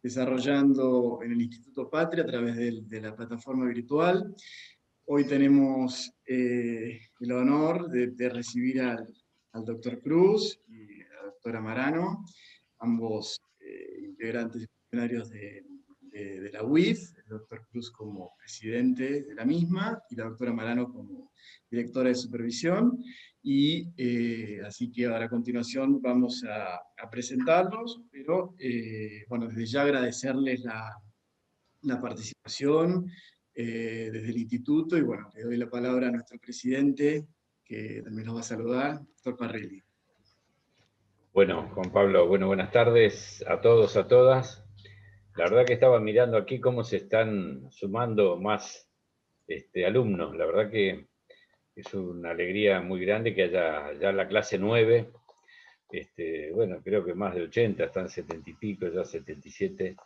desarrollando en el Instituto Patria a través de la plataforma virtual. Hoy tenemos el honor de recibir al doctor Cruz y a la doctora Marano, ambos integrantes y funcionarios de la UIF, el doctor Cruz como presidente de la misma y la doctora Marano como directora de supervisión. Y así que ahora a continuación vamos a presentarlos, pero bueno, desde ya agradecerles la participación desde el instituto, y bueno, le doy la palabra a nuestro presidente, que también nos va a saludar, doctor Parrilli. Bueno, Juan Pablo, buenas tardes a todos, a todas. La verdad que estaba mirando aquí cómo se están sumando más alumnos. La verdad que es una alegría muy grande que haya ya la clase 9. Bueno, creo que más de 80, están 70 y pico, ya 77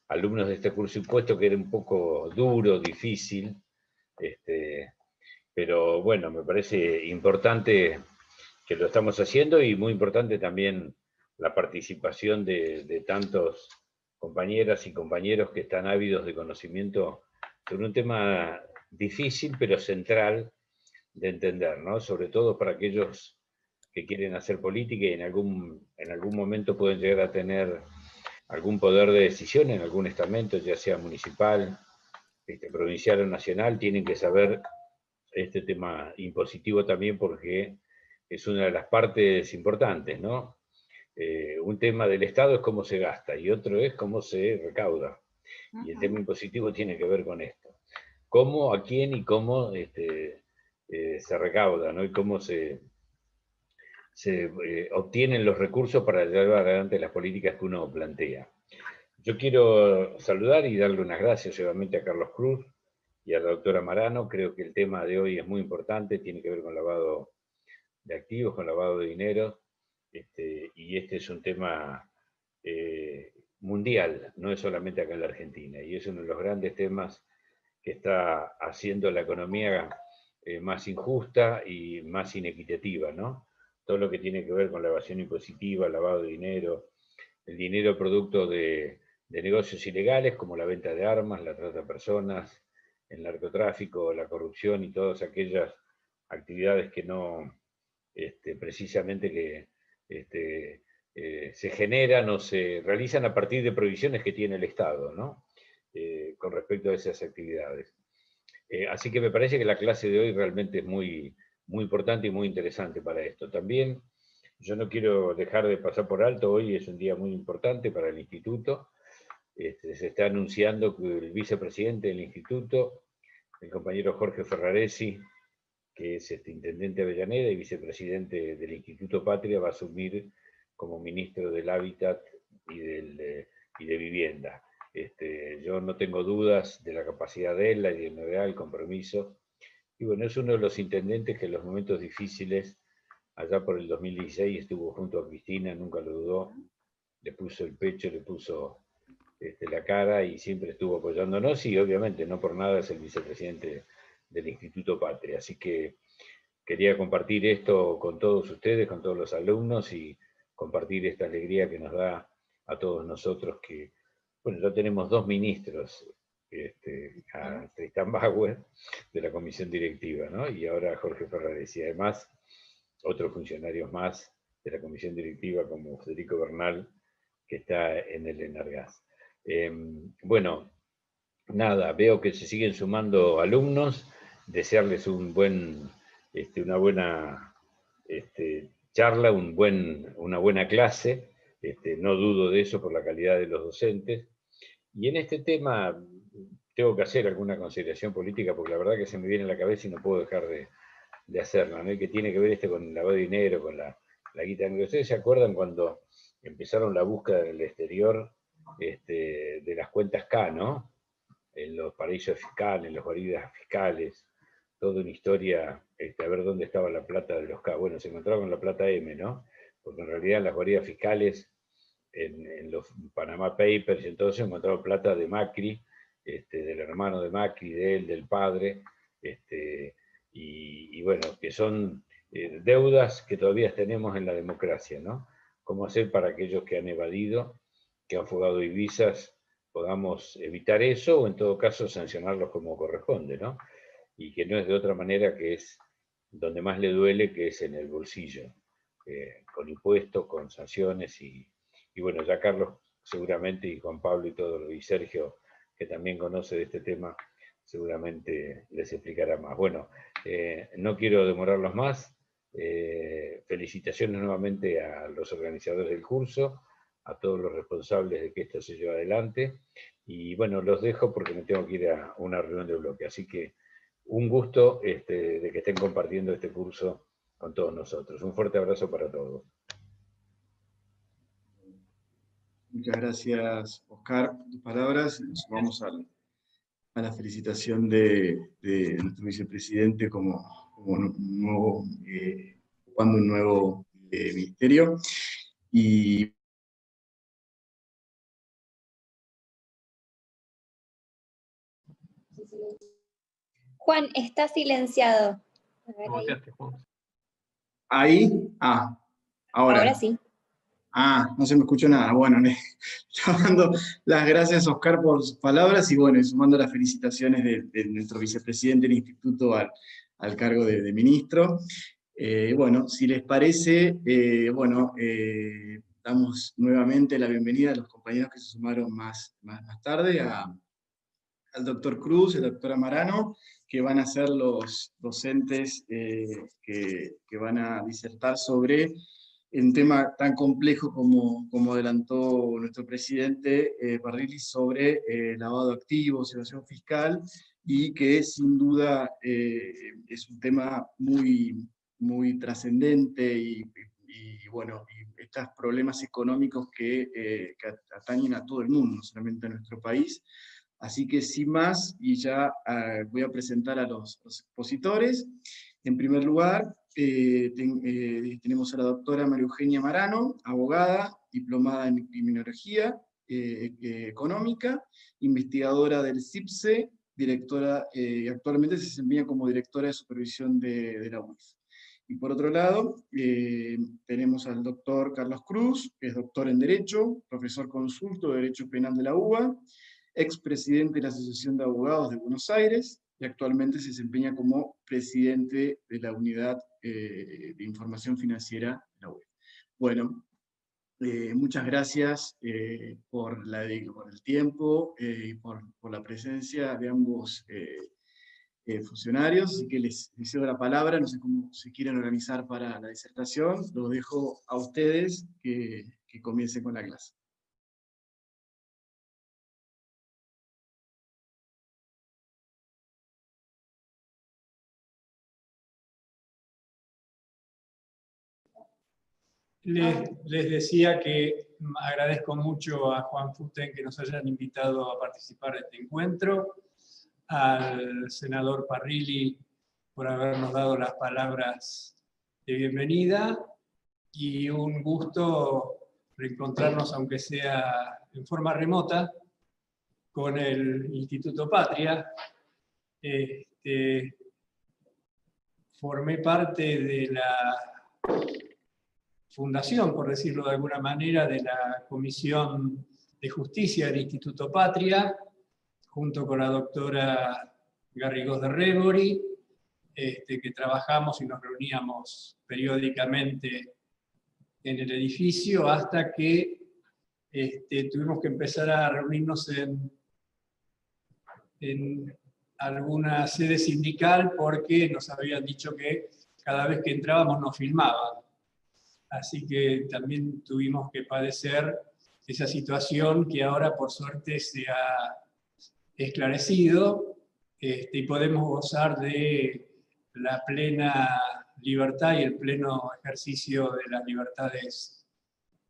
alumnos de este curso, y puesto que era un poco duro, difícil, pero bueno, me parece importante que lo estamos haciendo, y muy importante también la participación de tantos compañeras y compañeros que están ávidos de conocimiento sobre un tema difícil pero central de entender, ¿no? Sobre todo para aquellos que quieren hacer política y en algún momento pueden llegar a tener algún poder de decisión en algún estamento, ya sea municipal, provincial o nacional. Tienen que saber este tema impositivo también, porque es una de las partes importantes, ¿no? Un tema del Estado es cómo se gasta y otro es cómo se recauda. Y el tema impositivo tiene que ver con esto. Cómo, a quién y cómo se recauda, ¿no? Y cómo se obtienen los recursos para llevar adelante las políticas que uno plantea. Yo quiero saludar y darle unas gracias obviamente a Carlos Cruz y a la doctora Marano. Creo que el tema de hoy es muy importante, tiene que ver con lavado de activos, con lavado de dinero, y este es un tema mundial, no es solamente acá en la Argentina, y es uno de los grandes temas que está haciendo la economía más injusta y más inequitativa, ¿no? Todo lo que tiene que ver con la evasión impositiva, lavado de dinero, el dinero producto de negocios ilegales como la venta de armas, la trata de personas, el narcotráfico, la corrupción y todas aquellas actividades que no, precisamente que se generan o se realizan a partir de provisiones que tiene el Estado, ¿no? Con respecto a esas actividades. Así que me parece que la clase de hoy realmente es muy, muy importante y muy interesante para esto. También yo no quiero dejar de pasar por alto, hoy es un día muy importante para el instituto. Se está anunciando que el vicepresidente del instituto, el compañero Jorge Ferraresi, que es intendente de Avellaneda y vicepresidente del Instituto Patria, va a asumir como ministro del Hábitat y de Vivienda. Yo no tengo dudas de la capacidad de él, la idoneidad, el compromiso. Y bueno, es uno de los intendentes que en los momentos difíciles, allá por el 2016, estuvo junto a Cristina, nunca lo dudó, le puso el pecho, le puso la cara y siempre estuvo apoyándonos, y obviamente no por nada es el vicepresidente del Instituto Patria. Así que quería compartir esto con todos ustedes, con todos los alumnos, y compartir esta alegría que nos da a todos nosotros que, bueno, ya tenemos 2 ministros, a Tristan Bauer de la comisión directiva, ¿no? Y ahora Jorge Ferraresi, y además otros funcionarios más de la comisión directiva como Federico Bernal, que está en el Enargas. Bueno, nada, veo que se siguen sumando alumnos, desearles una buena charla, una buena clase, no dudo de eso por la calidad de los docentes. Y en este tema tengo que hacer alguna consideración política, porque la verdad que se me viene a la cabeza y no puedo dejar de hacerla, ¿no? Y que tiene que ver con el lavado de dinero, con la guita. ¿Ustedes se acuerdan cuando empezaron la búsqueda en el exterior de las cuentas K, ¿no? En los paraísos fiscales, en las guaridas fiscales, toda una historia, a ver dónde estaba la plata de los K. Bueno, se encontraba con la plata M, ¿no? Porque en realidad en las guaridas fiscales, en los Panama Papers, entonces se encontraba plata de Macri, del hermano de Macri, de él, del padre, y bueno, que son deudas que todavía tenemos en la democracia, ¿no? ¿Cómo hacer para aquellos que han evadido, que han fugado divisas, podamos evitar eso, o en todo caso sancionarlos como corresponde, ¿no? Y que no es de otra manera, que es donde más le duele, que es en el bolsillo, con impuestos, con sanciones, y bueno, ya Carlos seguramente, y Juan Pablo y todo, y Sergio, que también conoce de este tema, seguramente les explicará más. Bueno, no quiero demorarlos más. Felicitaciones nuevamente a los organizadores del curso, a todos los responsables de que esto se lleve adelante, y bueno, los dejo porque me tengo que ir a una reunión de bloque, así que un gusto de que estén compartiendo este curso con todos nosotros. Un fuerte abrazo para todos. Muchas gracias, Oscar, por tus palabras. Nos sumamos a la felicitación de nuestro vicepresidente como nuevo, ocupando un nuevo ministerio. Y Juan, está silenciado. A ver, ahí, ahora. Ahora sí. No se me escuchó nada. Bueno, le estoy dando las gracias, Oscar, por sus palabras, y bueno, y sumando las felicitaciones de nuestro vicepresidente del instituto al cargo de ministro. Bueno, si les parece, damos nuevamente la bienvenida a los compañeros que se sumaron más tarde, al doctor Cruz, al doctor Amarano, que van a ser los docentes que van a disertar sobre un tema tan complejo como adelantó nuestro presidente Parrilli, sobre lavado de activos, evasión fiscal, y que sin duda es un tema muy trascendente, y bueno, y estos problemas económicos que atañen a todo el mundo, no solamente a nuestro país. Así que sin más, y ya voy a presentar a los expositores. En primer lugar, tenemos a la doctora María Eugenia Marano, abogada, diplomada en criminología económica, investigadora del CIPSE, directora, actualmente se desempeña como directora de supervisión de la UIF. Y por otro lado, tenemos al doctor Carlos Cruz, que es doctor en Derecho, profesor consulto de Derecho Penal de la UBA, expresidente de la Asociación de Abogados de Buenos Aires, y actualmente se desempeña como presidente de la Unidad de Información Financiera de la UBA. Bueno, muchas gracias por el tiempo y por la presencia de ambos funcionarios, así que les cedo la palabra. No sé cómo se quieren organizar para la disertación, los dejo a ustedes que comiencen con la clase. Les decía que agradezco mucho a Juan Futen que nos hayan invitado a participar de este encuentro, al senador Parrilli por habernos dado las palabras de bienvenida, y un gusto reencontrarnos, aunque sea en forma remota, con el Instituto Patria. Formé parte de la fundación, por decirlo de alguna manera, de la Comisión de Justicia del Instituto Patria, junto con la doctora Garrigós de Rebori, que trabajamos y nos reuníamos periódicamente en el edificio, hasta que tuvimos que empezar a reunirnos en alguna sede sindical, porque nos habían dicho que cada vez que entrábamos nos filmaban. Así que también tuvimos que padecer esa situación, que ahora por suerte se ha esclarecido, y podemos gozar de la plena libertad y el pleno ejercicio de las libertades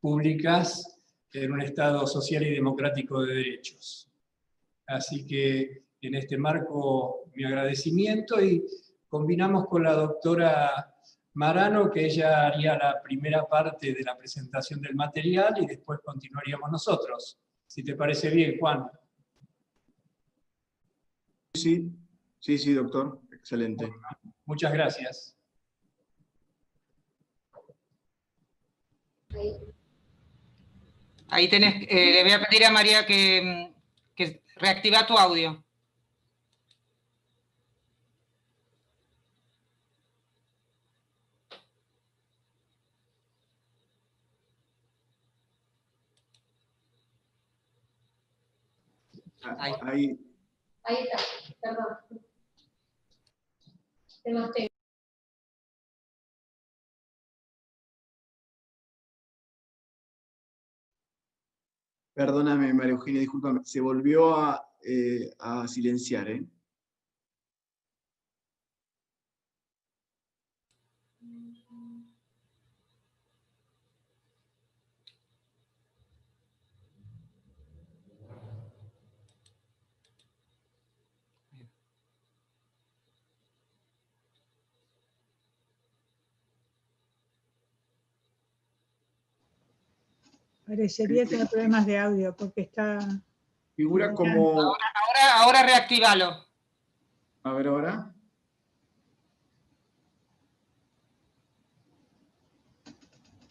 públicas en un Estado social y democrático de derechos. Así que en este marco mi agradecimiento, y combinamos con la doctora Marano, que ella haría la primera parte de la presentación del material y después continuaríamos nosotros. Si te parece bien, Juan. Sí, doctor. Excelente. Muchas gracias. Ahí tenés, le voy a pedir a María que Reactiva tu audio. Ahí. Ahí está, perdón. Perdóname, María Eugenia, discúlpame. Se volvió a silenciar, ¿eh? Parecería tener problemas de audio porque está... Figura como... Ahora reactívalo. A ver ahora.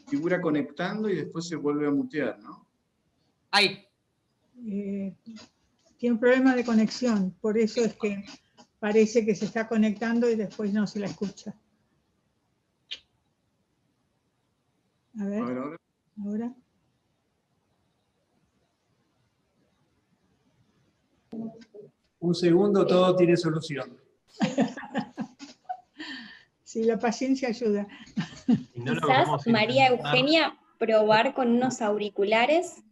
Figura conectando y después se vuelve a mutear, ¿no? Ahí. Tiene un problema de conexión, por eso es que parece que se está conectando y después no se la escucha. A ver, ahora. Un segundo, todo tiene solución. Sí, la paciencia ayuda. Quizás, María Eugenia, probar con unos auriculares,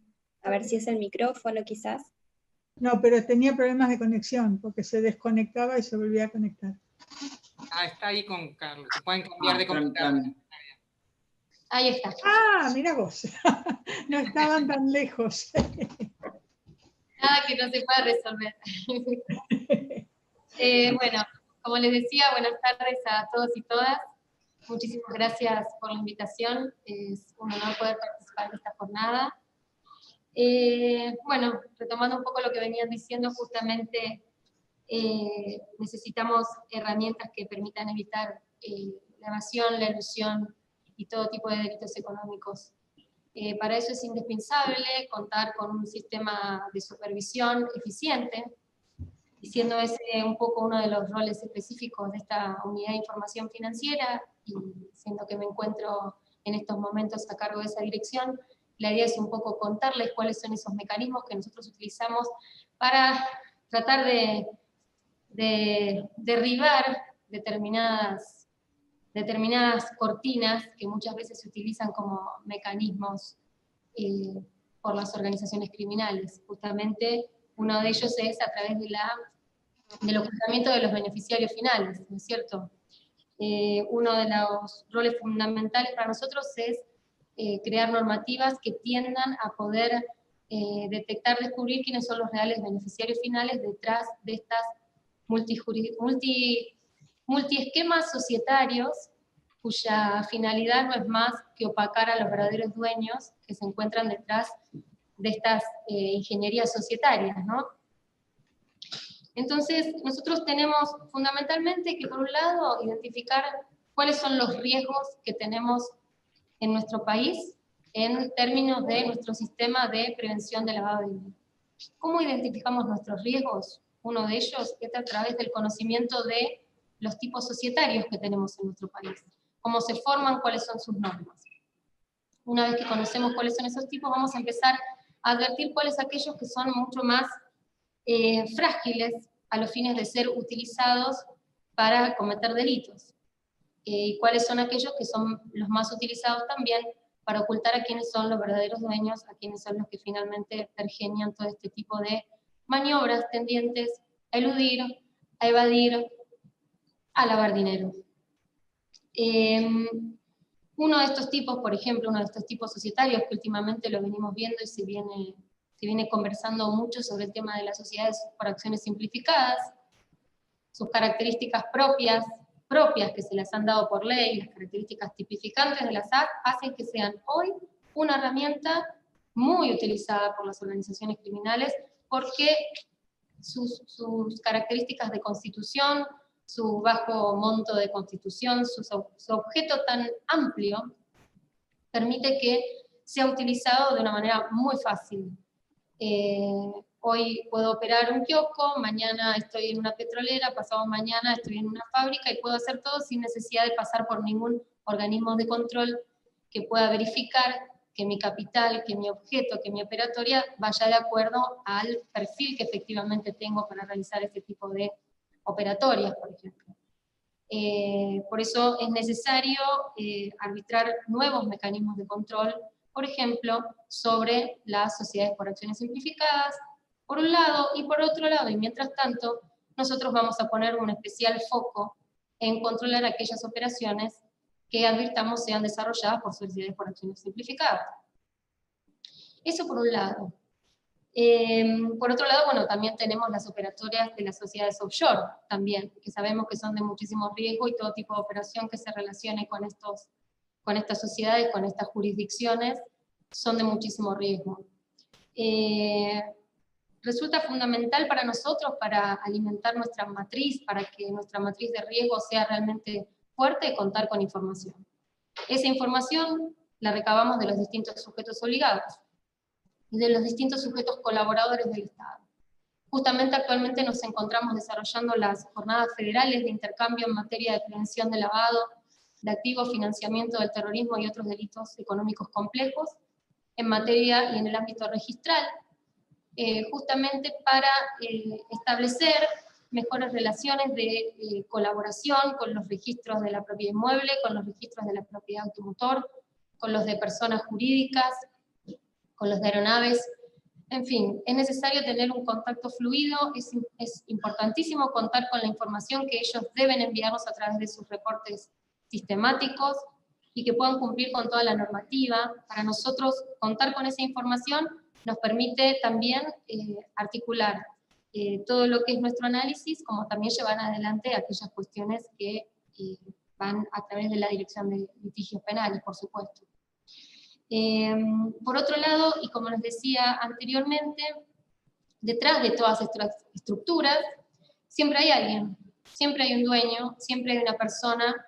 a ver si es el micrófono quizás. No, pero tenía problemas de conexión, porque se desconectaba y se volvía a conectar. Ah, está ahí con Carlos. Se pueden cambiar de computadora. Ahí está. Ah, mira vos. No estaban tan lejos. Nada que no se pueda resolver. Bueno, como les decía, buenas tardes a todos y todas. Muchísimas gracias por la invitación. Es un honor poder participar de esta jornada. Bueno, retomando un poco lo que venían diciendo, justamente necesitamos herramientas que permitan evitar la evasión, la elusión y todo tipo de delitos económicos. Para eso es indispensable contar con un sistema de supervisión eficiente, y siendo ese un poco uno de los roles específicos de esta unidad de información financiera, y siendo que me encuentro en estos momentos a cargo de esa dirección, la idea es un poco contarles cuáles son esos mecanismos que nosotros utilizamos para tratar de derribar determinadas cortinas que muchas veces se utilizan como mecanismos por las organizaciones criminales. Justamente uno de ellos es a través del ocultamiento de los beneficiarios finales, ¿no es cierto? Uno de los roles fundamentales para nosotros es crear normativas que tiendan a poder detectar, descubrir quiénes son los reales beneficiarios finales detrás de estas multiesquemas societarios, cuya finalidad no es más que opacar a los verdaderos dueños que se encuentran detrás de estas ingenierías societarias, ¿no? Entonces, nosotros tenemos fundamentalmente que, por un lado, identificar cuáles son los riesgos que tenemos en nuestro país en términos de nuestro sistema de prevención de lavado de dinero. ¿Cómo identificamos nuestros riesgos? Uno de ellos es a través del conocimiento de los tipos societarios que tenemos en nuestro país. Cómo se forman, cuáles son sus normas. Una vez que conocemos cuáles son esos tipos, vamos a empezar a advertir cuáles son aquellos que son mucho más frágiles a los fines de ser utilizados para cometer delitos. Y cuáles son aquellos que son los más utilizados también para ocultar a quienes son los verdaderos dueños, a quienes son los que finalmente pergenian todo este tipo de maniobras tendientes a eludir, a evadir, a lavar dinero. Uno de estos tipos, por ejemplo, uno de estos tipos societarios que últimamente lo venimos viendo y se viene conversando mucho sobre el tema de las sociedades por acciones simplificadas, sus características propias que se les han dado por ley, las características tipificantes de las AC, hacen que sean hoy una herramienta muy utilizada por las organizaciones criminales, porque sus características de constitución, su bajo monto de constitución, su objeto tan amplio, permite que sea utilizado de una manera muy fácil. Hoy puedo operar un kiosco, mañana estoy en una petrolera, pasado mañana estoy en una fábrica, y puedo hacer todo sin necesidad de pasar por ningún organismo de control que pueda verificar que mi capital, que mi objeto, que mi operatoria vaya de acuerdo al perfil que efectivamente tengo para realizar este tipo de operatorias, por ejemplo. Por eso es necesario arbitrar nuevos mecanismos de control, por ejemplo, sobre las sociedades por acciones simplificadas, por un lado, y por otro lado, y mientras tanto, nosotros vamos a poner un especial foco en controlar aquellas operaciones que advirtamos sean desarrolladas por sociedades por acciones simplificadas. Eso por un lado. Por otro lado, bueno, también tenemos las operatorias de las sociedades offshore, también, que sabemos que son de muchísimo riesgo, y todo tipo de operación que se relacione con estas sociedades, con estas jurisdicciones, son de muchísimo riesgo. Resulta fundamental para nosotros, para alimentar nuestra matriz, para que nuestra matriz de riesgo sea realmente fuerte, contar con información. Esa información la recabamos de los distintos sujetos obligados y de los distintos sujetos colaboradores del Estado. Justamente actualmente nos encontramos desarrollando las jornadas federales de intercambio en materia de prevención de lavado de activos, financiamiento del terrorismo y otros delitos económicos complejos, en materia y en el ámbito registral, justamente para establecer mejores relaciones de colaboración con los registros de la propiedad inmueble, con los registros de la propiedad automotor, con los de personas jurídicas, con los de aeronaves. En fin, es necesario tener un contacto fluido, es importantísimo contar con la información que ellos deben enviarnos a través de sus reportes sistemáticos, y que puedan cumplir con toda la normativa. Para nosotros, contar con esa información nos permite también articular todo lo que es nuestro análisis, como también llevar adelante aquellas cuestiones que van a través de la Dirección de Litigios Penales, por supuesto. Por otro lado, y como les decía anteriormente, detrás de todas estas estructuras siempre hay alguien, siempre hay un dueño, siempre hay una persona,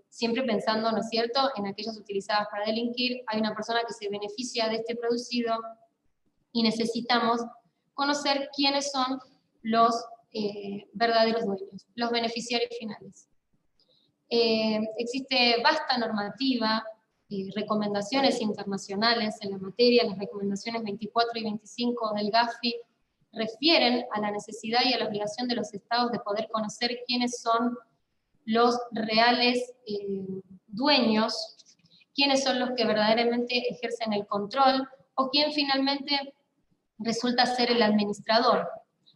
siempre pensando, ¿no es cierto?, en aquellas utilizadas para delinquir. Hay una persona que se beneficia de este producido, y necesitamos conocer quiénes son los verdaderos dueños, los beneficiarios finales. Existe vasta normativa, recomendaciones internacionales en la materia. Las recomendaciones 24 y 25 del GAFI refieren a la necesidad y a la obligación de los estados de poder conocer quiénes son los reales dueños, quiénes son los que verdaderamente ejercen el control, o quién finalmente resulta ser el administrador.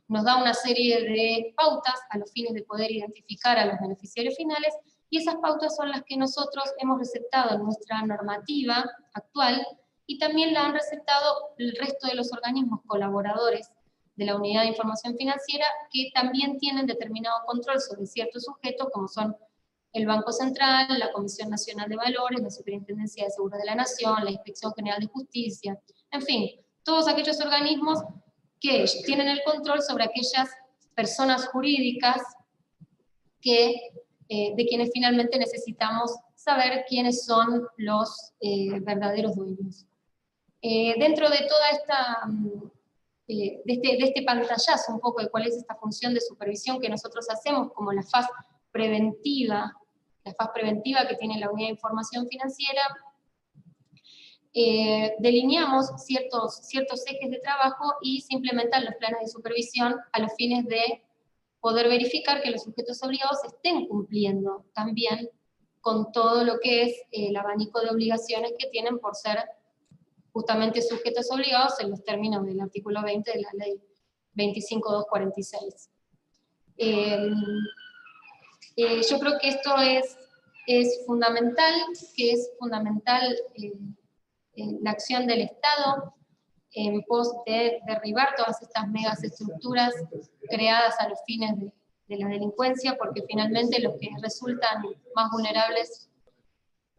Nos da una serie de pautas a los fines de poder identificar a los beneficiarios finales, y esas pautas son las que nosotros hemos receptado en nuestra normativa actual, y también la han receptado el resto de los organismos colaboradores de la Unidad de Información Financiera, que también tienen determinado control sobre ciertos sujetos, como son el Banco Central, la Comisión Nacional de Valores, la Superintendencia de Seguros de la Nación, la Inspección General de Justicia, en fin, todos aquellos organismos que tienen el control sobre aquellas personas jurídicas de quienes finalmente necesitamos saber quiénes son los verdaderos dueños. Dentro de toda esta, de este pantallazo un poco de cuál es esta función de supervisión que nosotros hacemos como la faz preventiva que tiene la Unidad de Información Financiera, delineamos ciertos ejes de trabajo y se implementan los planes de supervisión a los fines de poder verificar que los sujetos obligados estén cumpliendo también con todo lo que es el abanico de obligaciones que tienen por ser justamente sujetos obligados en los términos del artículo 20 de la ley 25.246. Yo creo que esto es fundamental, la acción del Estado en pos de derribar todas estas megas estructuras creadas a los fines de la delincuencia, porque finalmente los que resultan más vulnerables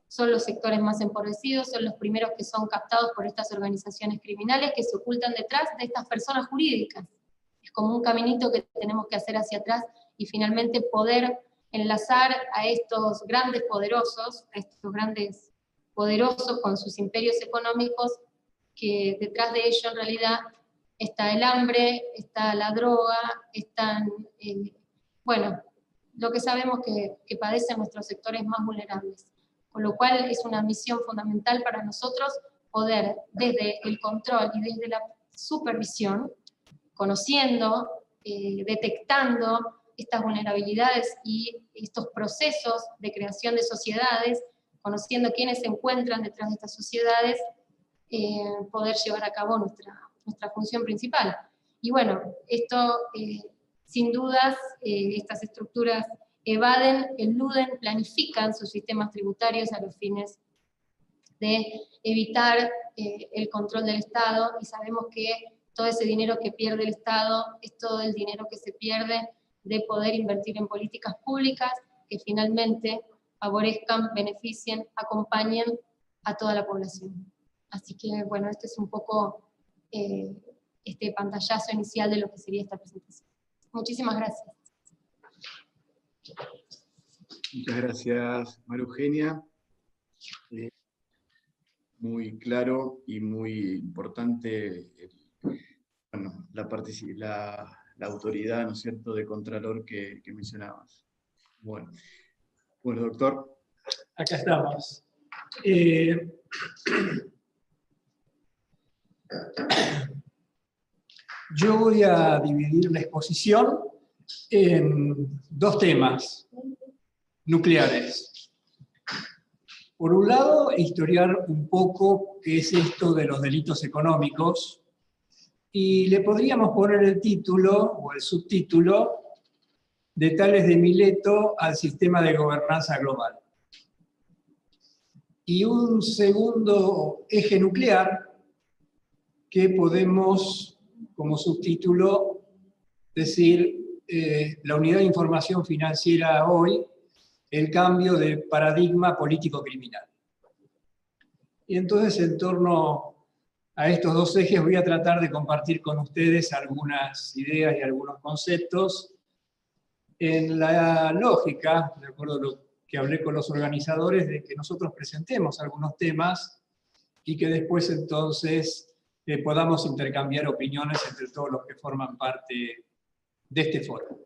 son los sectores más empobrecidos, son los primeros que son captados por estas organizaciones criminales que se ocultan detrás de estas personas jurídicas. Es como un caminito que tenemos que hacer hacia atrás, y finalmente poder enlazar a estos grandes poderosos, con sus imperios económicos, que detrás de ello en realidad está el hambre, está la droga, están, bueno, lo que sabemos que padecen nuestros sectores más vulnerables. Con lo cual es una misión fundamental para nosotros poder, desde el control y desde la supervisión, conociendo, detectando estas vulnerabilidades y estos procesos de creación de sociedades, conociendo quiénes se encuentran detrás de estas sociedades, poder llevar a cabo nuestra función principal. Y bueno, esto sin dudas, estas estructuras evaden, eluden, planifican sus sistemas tributarios a los fines de evitar el control del Estado, y sabemos que todo ese dinero que pierde el Estado es todo el dinero que se pierde de poder invertir en políticas públicas que finalmente favorezcan, beneficien, acompañen a toda la población. Así que, bueno, este es un poco este pantallazo inicial de lo que sería esta presentación. Muchísimas gracias. Muchas gracias, María Eugenia. Muy claro y muy importante bueno, la autoridad, ¿no es cierto?, de Contralor que mencionabas. Bueno, doctor. Acá estamos. Yo voy a dividir la exposición en dos temas nucleares. Por un lado, historiar un poco qué es esto de los delitos económicos, y le podríamos poner el título o el subtítulo de Tales de Mileto al sistema de gobernanza global. Y un segundo eje nuclear que podemos, como subtítulo, decir la unidad de información financiera hoy, el cambio de paradigma político-criminal. Y entonces, en torno a estos dos ejes, voy a tratar de compartir con ustedes algunas ideas y algunos conceptos en la lógica, de acuerdo a lo que hablé con los organizadores, de que nosotros presentemos algunos temas y que después entonces podamos intercambiar opiniones entre todos los que forman parte de este foro.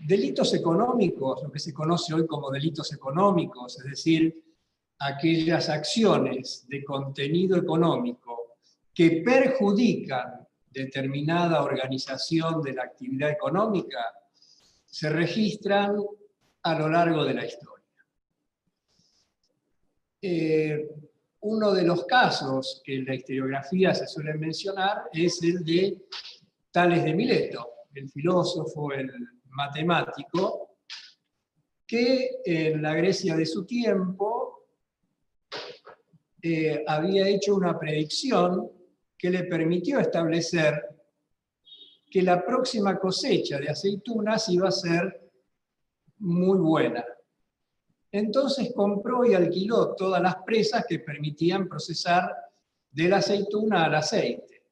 Delitos económicos, lo que se conoce hoy como delitos económicos, es decir, aquellas acciones de contenido económico que perjudican determinada organización de la actividad económica, se registran a lo largo de la historia. Uno de los casos que en la historiografía se suele mencionar es el de Tales de Mileto, el filósofo, el matemático, que en la Grecia de su tiempo había hecho una predicción que le permitió establecer que la próxima cosecha de aceitunas iba a ser muy buena. Entonces compró y alquiló todas las presas que permitían procesar de la aceituna al aceite.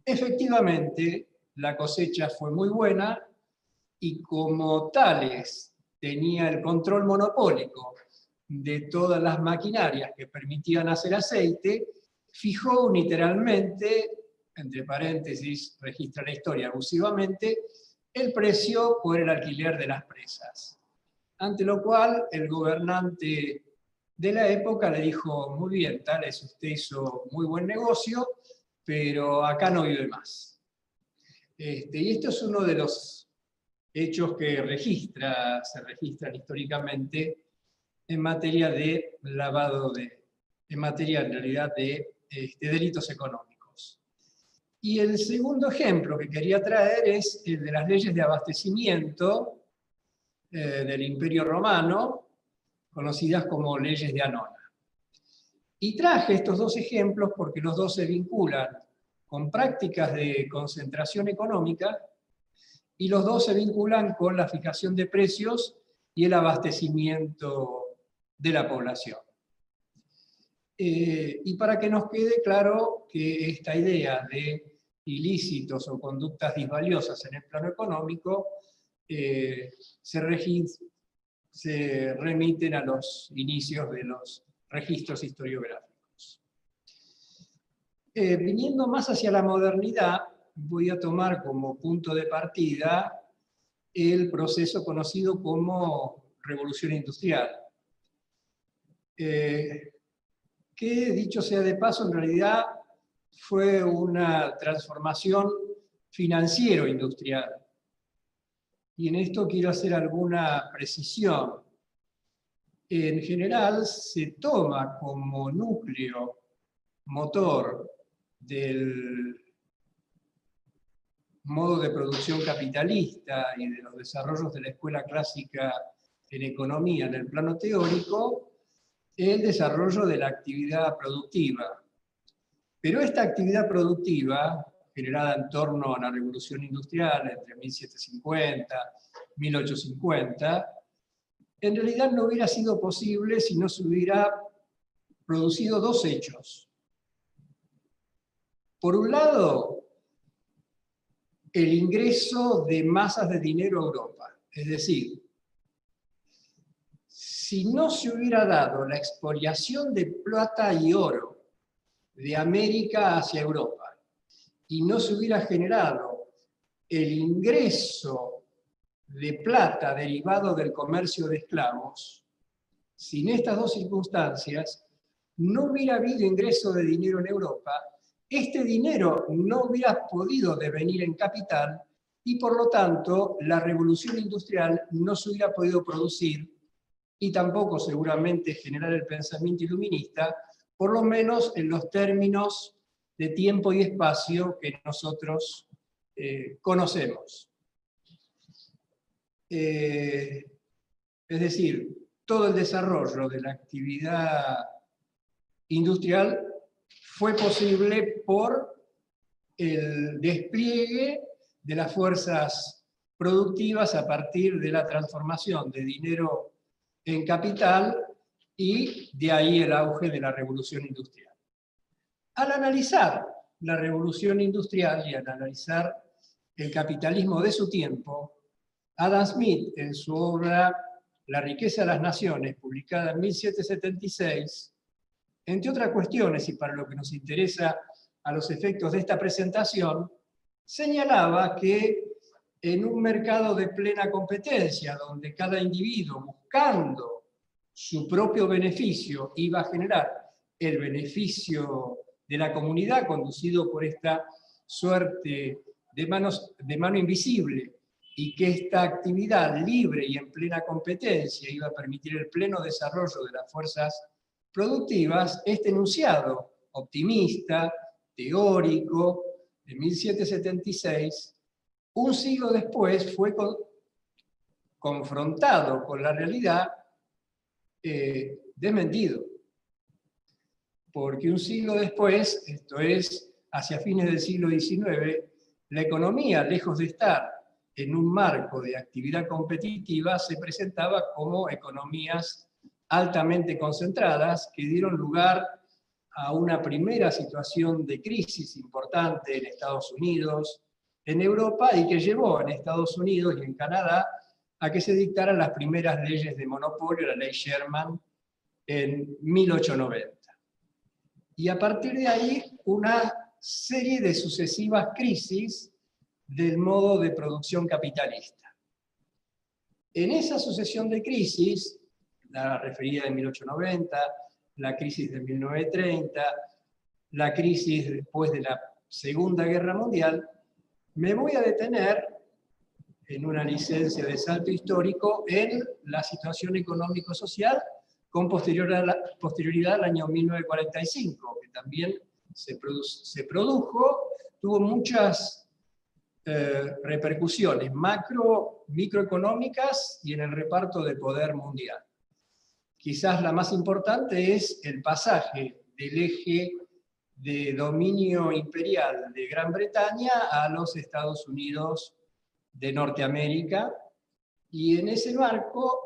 Efectivamente, la cosecha fue muy buena y como Tales tenía el control monopólico de todas las maquinarias que permitían hacer aceite, fijó unilateralmente, entre paréntesis, registra la historia abusivamente, el precio por el alquiler de las presas. Ante lo cual, el gobernante de la época le dijo: muy bien, Tales, usted hizo muy buen negocio, pero acá no vive más. Y esto es uno de los hechos que se registran históricamente en materia de lavado en materia en realidad de delitos económicos. Y el segundo ejemplo que quería traer es el de las leyes de abastecimiento del Imperio Romano, conocidas como leyes de Anona. Y traje estos dos ejemplos porque los dos se vinculan con prácticas de concentración económica y los dos se vinculan con la fijación de precios y el abastecimiento de la población. Y para que nos quede claro que esta idea de ilícitos o conductas disvaliosas en el plano económico se remiten a los inicios de los registros historiográficos. Viniendo más hacia la modernidad, voy a tomar como punto de partida el proceso conocido como Revolución Industrial. Que, dicho sea de paso, en realidad fue una transformación financiero-industrial. Y en esto quiero hacer alguna precisión. En general, se toma como núcleo motor del modo de producción capitalista y de los desarrollos de la escuela clásica en economía en el plano teórico, el desarrollo de la actividad productiva. Pero esta actividad productiva, generada en torno a la Revolución Industrial entre 1750 y 1850, en realidad no hubiera sido posible si no se hubiera producido dos hechos. Por un lado, el ingreso de masas de dinero a Europa. Es decir, si no se hubiera dado la expoliación de plata y oro de América hacia Europa y no se hubiera generado el ingreso de plata derivado del comercio de esclavos, sin estas dos circunstancias, no hubiera habido ingreso de dinero en Europa. Este dinero no hubiera podido devenir en capital y por lo tanto la revolución industrial no se hubiera podido producir y tampoco seguramente generar el pensamiento iluminista, por lo menos en los términos de tiempo y espacio que nosotros conocemos. Es decir, todo el desarrollo de la actividad industrial fue posible por el despliegue de las fuerzas productivas a partir de la transformación de dinero en capital y de ahí el auge de la revolución industrial. Al analizar la revolución industrial y al analizar el capitalismo de su tiempo, Adam Smith, en su obra La riqueza de las naciones, publicada en 1776, entre otras cuestiones, y para lo que nos interesa a los efectos de esta presentación, señalaba que en un mercado de plena competencia, donde cada individuo buscando su propio beneficio iba a generar el beneficio de la comunidad, conducido por esta suerte de mano invisible, y que esta actividad libre y en plena competencia iba a permitir el pleno desarrollo de las fuerzas productivas, este enunciado optimista, teórico, de 1776, un siglo después fue confrontado con la realidad, desmentido. Porque un siglo después, esto es, hacia fines del siglo XIX, la economía, lejos de estar en un marco de actividad competitiva, se presentaba como economías altamente concentradas que dieron lugar a una primera situación de crisis importante en Estados Unidos, en Europa, y que llevó en Estados Unidos y en Canadá a que se dictaran las primeras leyes de monopolio, la ley Sherman, en 1890. Y a partir de ahí, una serie de sucesivas crisis del modo de producción capitalista. En esa sucesión de crisis, la referida de 1890, la crisis de 1930, la crisis después de la Segunda Guerra Mundial, me voy a detener, en una licencia de salto histórico, en la situación económico-social con posterioridad al año 1945, que también se produjo, tuvo muchas repercusiones microeconómicas y en el reparto de poder mundial. Quizás la más importante es el pasaje del eje de dominio imperial de Gran Bretaña a los Estados Unidos de Norteamérica, y en ese marco,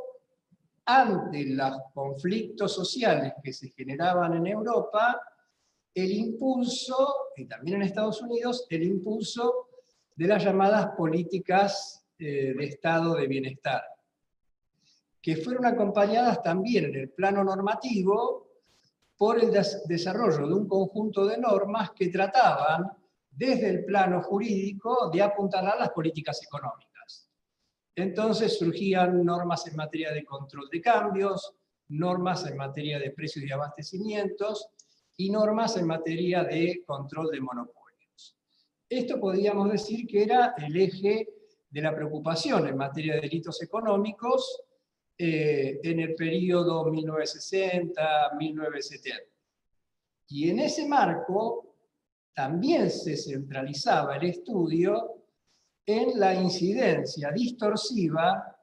ante los conflictos sociales que se generaban en Europa, el impulso, y también en Estados Unidos, el impulso de las llamadas políticas de estado de bienestar, que fueron acompañadas también en el plano normativo por el desarrollo de un conjunto de normas que trataban desde el plano jurídico de apuntalar las políticas económicas. Entonces surgían normas en materia de control de cambios, normas en materia de precios y abastecimientos y normas en materia de control de monopolios. Esto podríamos decir que era el eje de la preocupación en materia de delitos económicos en el periodo 1960-1970. Y en ese marco también se centralizaba el estudio en la incidencia distorsiva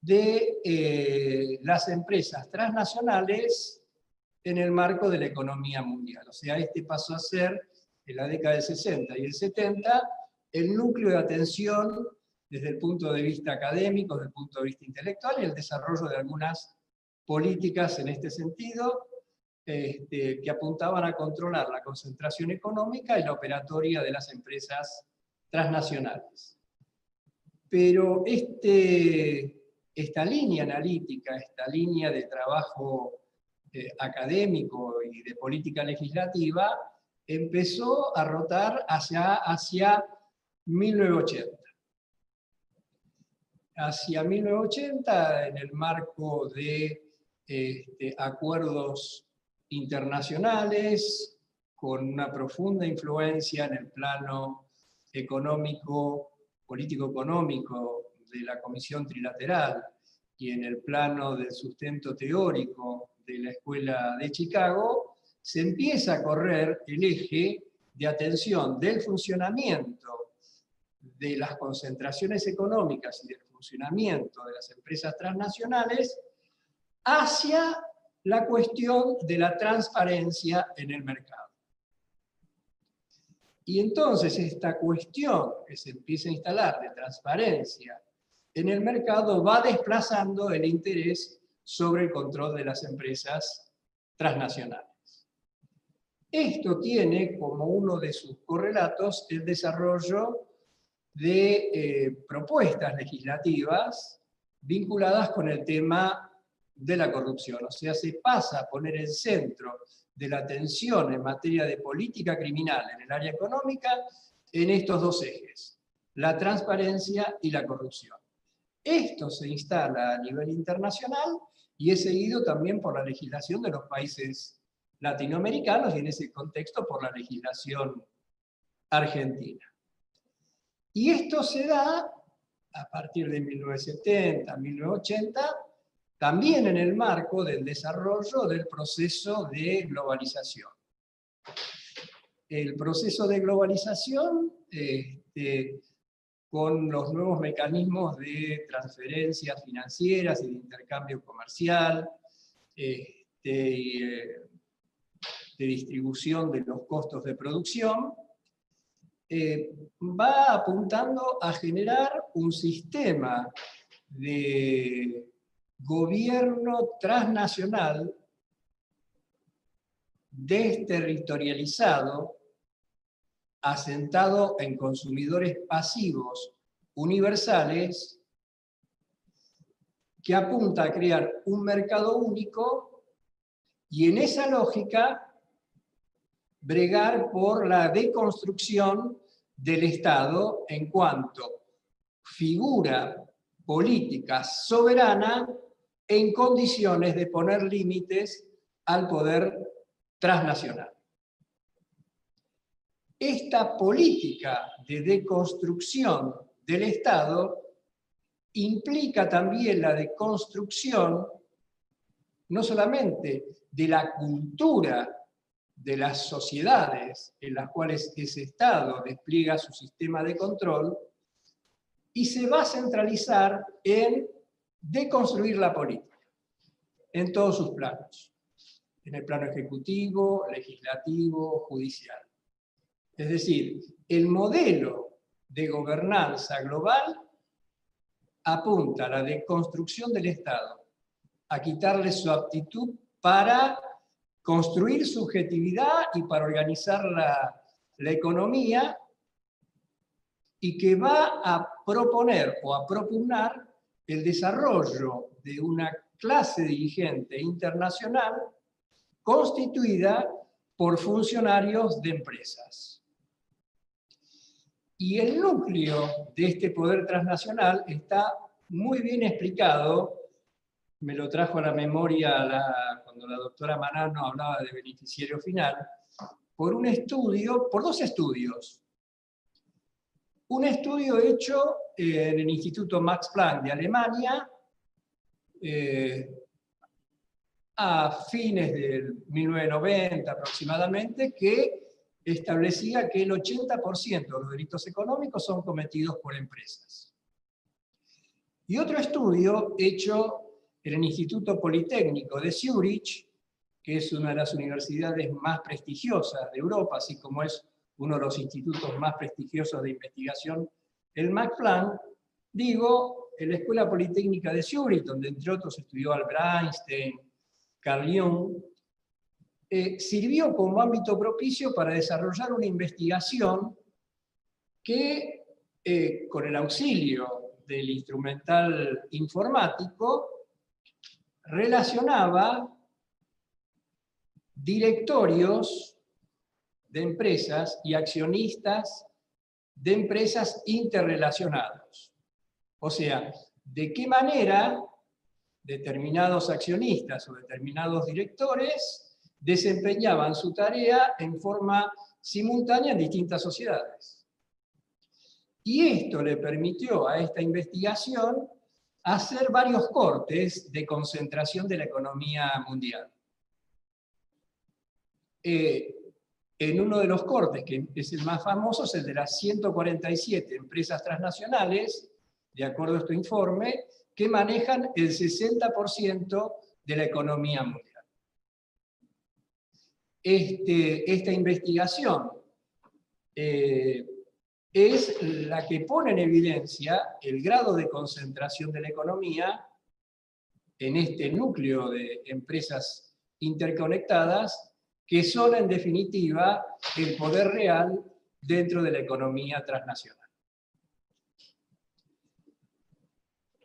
de las empresas transnacionales en el marco de la economía mundial. O sea, este pasó a ser, en la década del 60 y el 70, el núcleo de atención desde el punto de vista académico, desde el punto de vista intelectual, y el desarrollo de algunas políticas en este sentido, que apuntaban a controlar la concentración económica y la operatoria de las empresas transnacionales. Pero esta línea analítica, esta línea de trabajo académico y de política legislativa, empezó a rotar hacia 1980. Hacia 1980, en el marco de acuerdos internacionales, con una profunda influencia en el plano económico, político-económico de la Comisión Trilateral y en el plano del sustento teórico de la Escuela de Chicago, se empieza a correr el eje de atención del funcionamiento de las concentraciones económicas y del funcionamiento de las empresas transnacionales hacia la cuestión de la transparencia en el mercado. Y entonces esta cuestión que se empieza a instalar de transparencia en el mercado va desplazando el interés sobre el control de las empresas transnacionales. Esto tiene como uno de sus correlatos el desarrollo de propuestas legislativas vinculadas con el tema de la corrupción. O sea, se pasa a poner el centro de la atención en materia de política criminal en el área económica en estos dos ejes, la transparencia y la corrupción. Esto se instala a nivel internacional y es seguido también por la legislación de los países latinoamericanos y en ese contexto por la legislación argentina. Y esto se da a partir de 1970, 1980, también en el marco del desarrollo del proceso de globalización. El proceso de globalización, con los nuevos mecanismos de transferencias financieras y de intercambio comercial, de distribución de los costos de producción, va apuntando a generar un sistema de gobierno transnacional desterritorializado, asentado en consumidores pasivos universales, que apunta a crear un mercado único y en esa lógica bregar por la deconstrucción del Estado en cuanto figura política soberana en condiciones de poner límites al poder transnacional. Esta política de deconstrucción del Estado implica también la deconstrucción no solamente de la cultura de las sociedades en las cuales ese Estado despliega su sistema de control, y se va a centralizar en deconstruir la política, en todos sus planos, en el plano ejecutivo, legislativo, judicial. Es decir, el modelo de gobernanza global apunta a la deconstrucción del Estado, a quitarle su aptitud para construir subjetividad y para organizar la economía, y que va a proponer o a propugnar el desarrollo de una clase dirigente internacional constituida por funcionarios de empresas. Y el núcleo de este poder transnacional está muy bien explicado, me lo trajo a la memoria cuando la doctora Marano hablaba de beneficiario final, por dos estudios. Un estudio hecho en el Instituto Max Planck de Alemania, a fines del 1990 aproximadamente, que establecía que el 80% de los delitos económicos son cometidos por empresas. Y otro estudio hecho en el Instituto Politécnico de Zúrich, que es una de las universidades más prestigiosas de Europa, así como es uno de los institutos más prestigiosos de investigación, el Max Planck, en la Escuela Politécnica de Zúrich, donde entre otros estudió Albert Einstein, Carl Jung, sirvió como ámbito propicio para desarrollar una investigación que, con el auxilio del instrumental informático, relacionaba directorios de empresas y accionistas de empresas interrelacionados. O sea, de qué manera determinados accionistas o determinados directores desempeñaban su tarea en forma simultánea en distintas sociedades. Y esto le permitió a esta investigación hacer varios cortes de concentración de la economía mundial. En uno de los cortes, que es el más famoso, es el de las 147 empresas transnacionales, de acuerdo a este informe, que manejan el 60% de la economía mundial. Esta investigación es la que pone en evidencia el grado de concentración de la economía en este núcleo de empresas interconectadas, que son en definitiva el poder real dentro de la economía transnacional.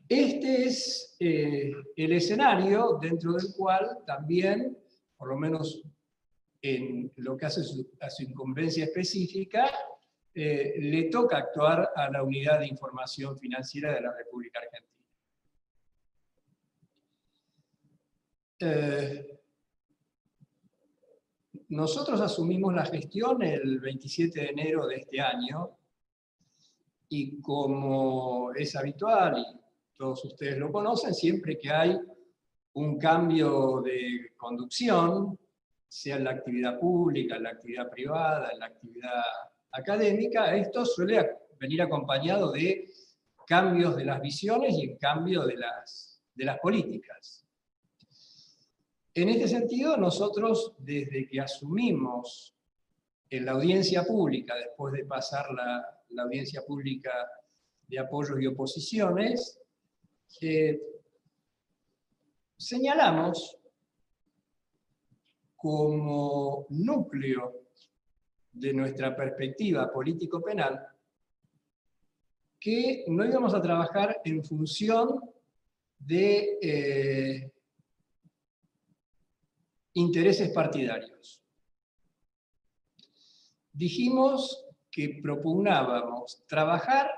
Este es el escenario dentro del cual también, por lo menos en lo que hace a su incumbencia específica, le toca actuar a la Unidad de Información Financiera de la República Argentina. Nosotros asumimos la gestión el 27 de enero de este año, y como es habitual, y todos ustedes lo conocen, siempre que hay un cambio de conducción, sea en la actividad pública, en la actividad privada, en la actividad académica, esto suele venir acompañado de cambios de las visiones y en cambio de las políticas. En este sentido, nosotros, desde que asumimos en la audiencia pública, después de pasar la audiencia pública de apoyos y oposiciones, señalamos como núcleo de nuestra perspectiva político-penal que no íbamos a trabajar en función de intereses partidarios. Dijimos que propugnábamos trabajar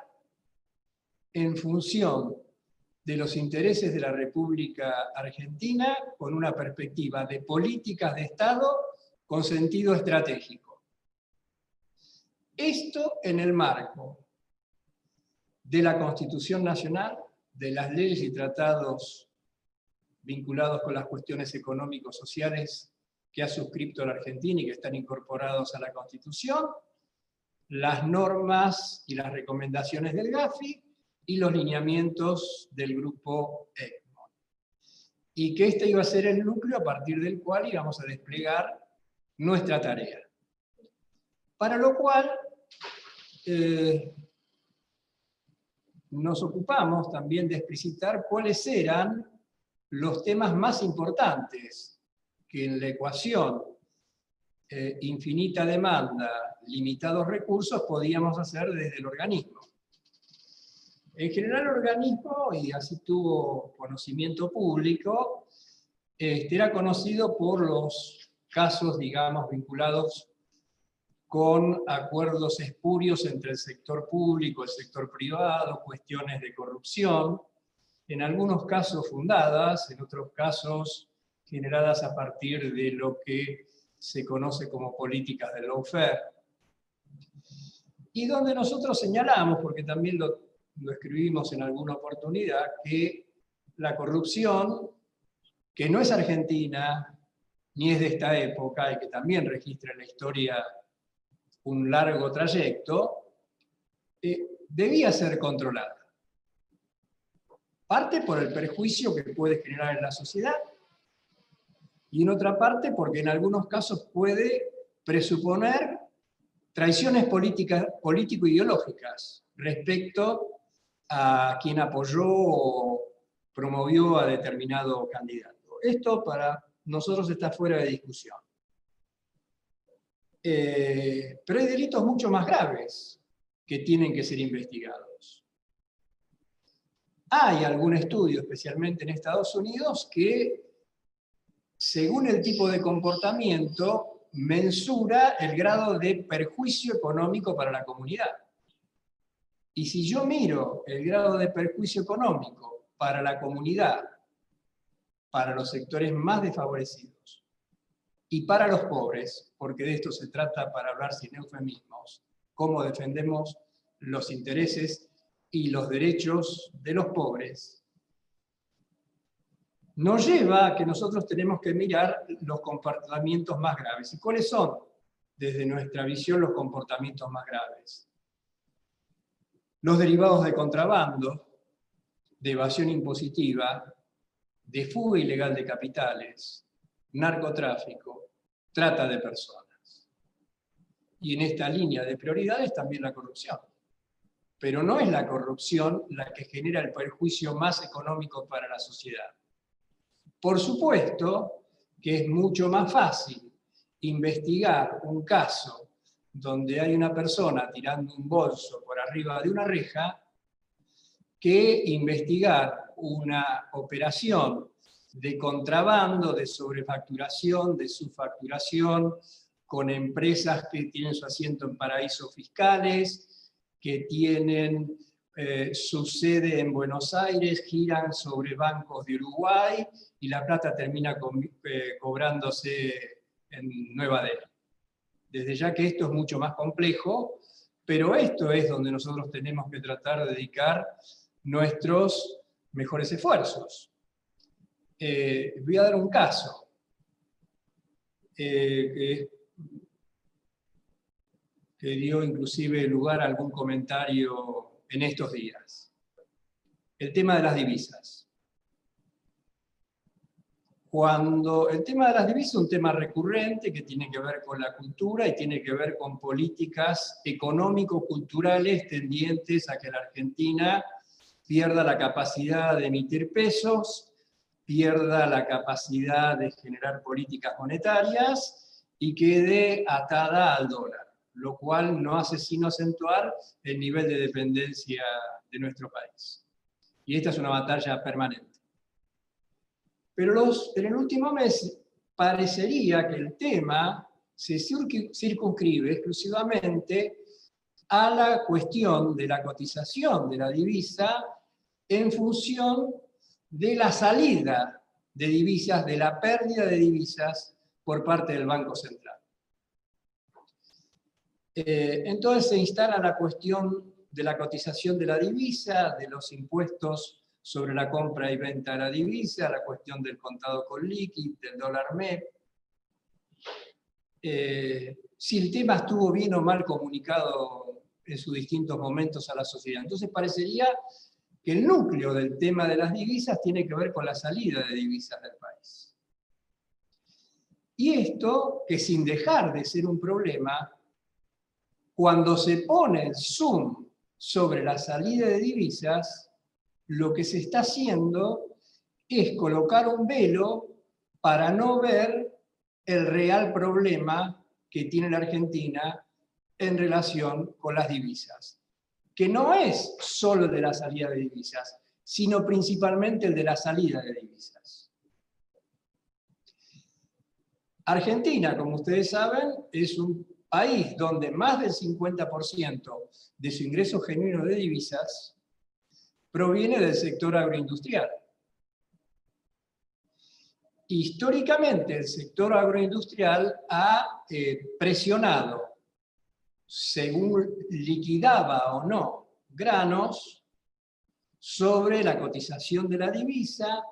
en función de los intereses de la República Argentina con una perspectiva de políticas de Estado con sentido estratégico. Esto en el marco de la Constitución Nacional, de las leyes y tratados vinculados con las cuestiones económicos sociales que ha suscrito la Argentina y que están incorporados a la Constitución, las normas y las recomendaciones del GAFI y los lineamientos del grupo Egmont. Y que este iba a ser el núcleo a partir del cual íbamos a desplegar nuestra tarea. Para lo cual nos ocupamos también de explicitar cuáles eran los temas más importantes que en la ecuación infinita demanda, limitados recursos, podíamos hacer desde el organismo. En general, el organismo, y así tuvo conocimiento público, era conocido por los casos, digamos, vinculados con acuerdos espurios entre el sector público, el sector privado, cuestiones de corrupción, en algunos casos fundadas, en otros casos generadas a partir de lo que se conoce como políticas de lawfare, y donde nosotros señalamos, porque también lo escribimos en alguna oportunidad, que la corrupción, que no es argentina, ni es de esta época, y que también registra en la historia un largo trayecto, debía ser controlada. Parte por el perjuicio que puede generar en la sociedad, y en otra parte porque en algunos casos puede presuponer traiciones político-ideológicas respecto a quien apoyó o promovió a determinado candidato. Esto para nosotros está fuera de discusión. Pero hay delitos mucho más graves que tienen que ser investigados. Hay algún estudio, especialmente en Estados Unidos, que según el tipo de comportamiento mensura el grado de perjuicio económico para la comunidad. Y si yo miro el grado de perjuicio económico para la comunidad, para los sectores más desfavorecidos y para los pobres, porque de esto se trata para hablar sin eufemismos, cómo defendemos los intereses y los derechos de los pobres, nos lleva a que nosotros tenemos que mirar los comportamientos más graves. ¿Y cuáles son, desde nuestra visión, los comportamientos más graves? Los derivados de contrabando, de evasión impositiva, de fuga ilegal de capitales, narcotráfico, trata de personas. Y en esta línea de prioridades también la corrupción. Pero no es la corrupción la que genera el perjuicio más económico para la sociedad. Por supuesto que es mucho más fácil investigar un caso donde hay una persona tirando un bolso por arriba de una reja que investigar una operación de contrabando, de sobrefacturación, de subfacturación, con empresas que tienen su asiento en paraísos fiscales, que tienen su sede en Buenos Aires, giran sobre bancos de Uruguay y la plata termina cobrándose en Nueva Delhi. Desde ya que esto es mucho más complejo, pero esto es donde nosotros tenemos que tratar de dedicar nuestros mejores esfuerzos. Voy a dar un caso que dio inclusive lugar a algún comentario en estos días. El tema de las divisas. Cuando el tema de las divisas es un tema recurrente que tiene que ver con la cultura y tiene que ver con políticas económico-culturales tendientes a que la Argentina pierda la capacidad de emitir pesos, pierda la capacidad de generar políticas monetarias y quede atada al dólar, lo cual no hace sino acentuar el nivel de dependencia de nuestro país. Y esta es una batalla permanente. Pero en el último mes parecería que el tema se circunscribe exclusivamente a la cuestión de la cotización de la divisa en función de la salida de divisas, de la pérdida de divisas por parte del Banco Central. Entonces se instala la cuestión de la cotización de la divisa, de los impuestos sobre la compra y venta de la divisa, la cuestión del contado con liqui, del dólar MEP. Si el tema estuvo bien o mal comunicado en sus distintos momentos a la sociedad. Entonces parecería que el núcleo del tema de las divisas tiene que ver con la salida de divisas del país. Y esto, que sin dejar de ser un problema, cuando se pone el zoom sobre la salida de divisas, lo que se está haciendo es colocar un velo para no ver el real problema que tiene la Argentina en relación con las divisas, que no es solo el de la salida de divisas, sino principalmente el de la salida de divisas. Argentina, como ustedes saben, es un país donde más del 50% de su ingreso genuino de divisas proviene del sector agroindustrial. Históricamente, el sector agroindustrial ha presionado, según liquidaba o no granos, sobre la cotización de la divisa,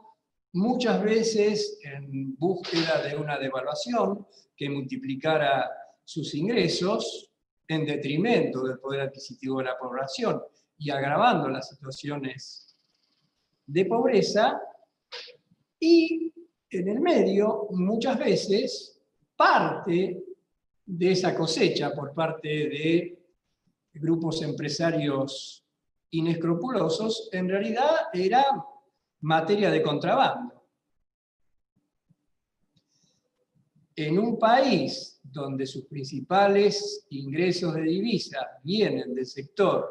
muchas veces en búsqueda de una devaluación que multiplicara sus ingresos en detrimento del poder adquisitivo de la población y agravando las situaciones de pobreza. Y en el medio, muchas veces, parte de esa cosecha por parte de grupos empresarios inescrupulosos, en realidad era materia de contrabando. En un país donde sus principales ingresos de divisas vienen del sector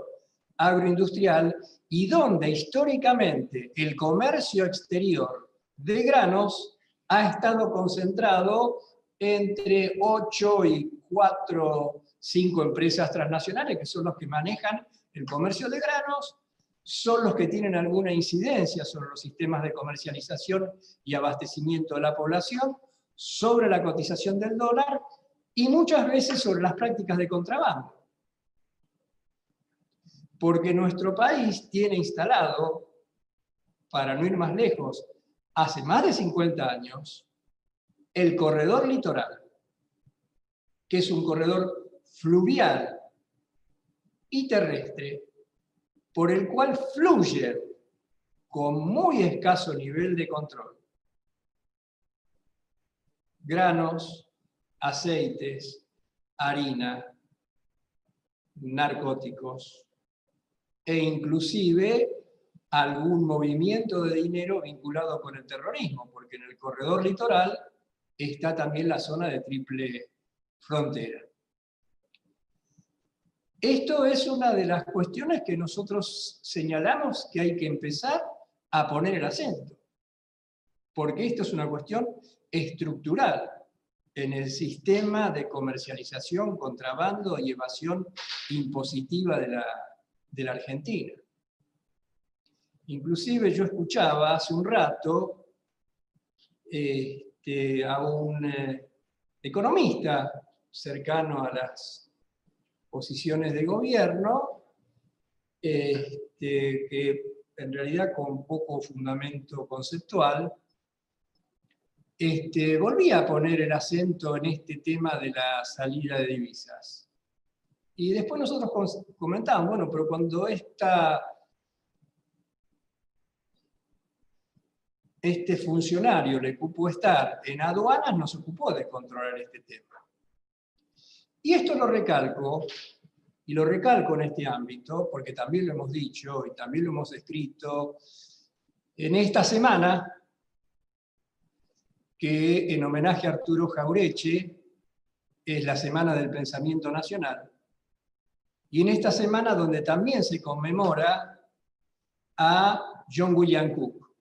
agroindustrial y donde históricamente el comercio exterior de granos ha estado concentrado entre 8 y 4, 5 empresas transnacionales, que son los que manejan el comercio de granos, son los que tienen alguna incidencia sobre los sistemas de comercialización y abastecimiento de la población, sobre la cotización del dólar y muchas veces sobre las prácticas de contrabando. Porque nuestro país tiene instalado, para no ir más lejos, hace más de 50 años, el corredor litoral, que es un corredor fluvial y terrestre, por el cual fluye con muy escaso nivel de control granos, aceites, harina, narcóticos e inclusive algún movimiento de dinero vinculado con el terrorismo, porque en el corredor litoral está también la zona de triple frontera. Esto es una de las cuestiones que nosotros señalamos que hay que empezar a poner el acento, porque esto es una cuestión estructural en el sistema de comercialización, contrabando y evasión impositiva de la Argentina. Inclusive yo escuchaba hace un rato a un economista cercano a las posiciones de gobierno, que en realidad con poco fundamento conceptual, volvía a poner el acento en este tema de la salida de divisas. Y después nosotros comentábamos, bueno, pero cuando este funcionario le ocupó estar en aduanas, no se ocupó de controlar este tema. Y esto lo recalco, y lo recalco en este ámbito, porque también lo hemos dicho y también lo hemos escrito en esta semana, que en homenaje a Arturo Jauretche es la Semana del Pensamiento Nacional, y en esta semana donde también se conmemora a John William Cook,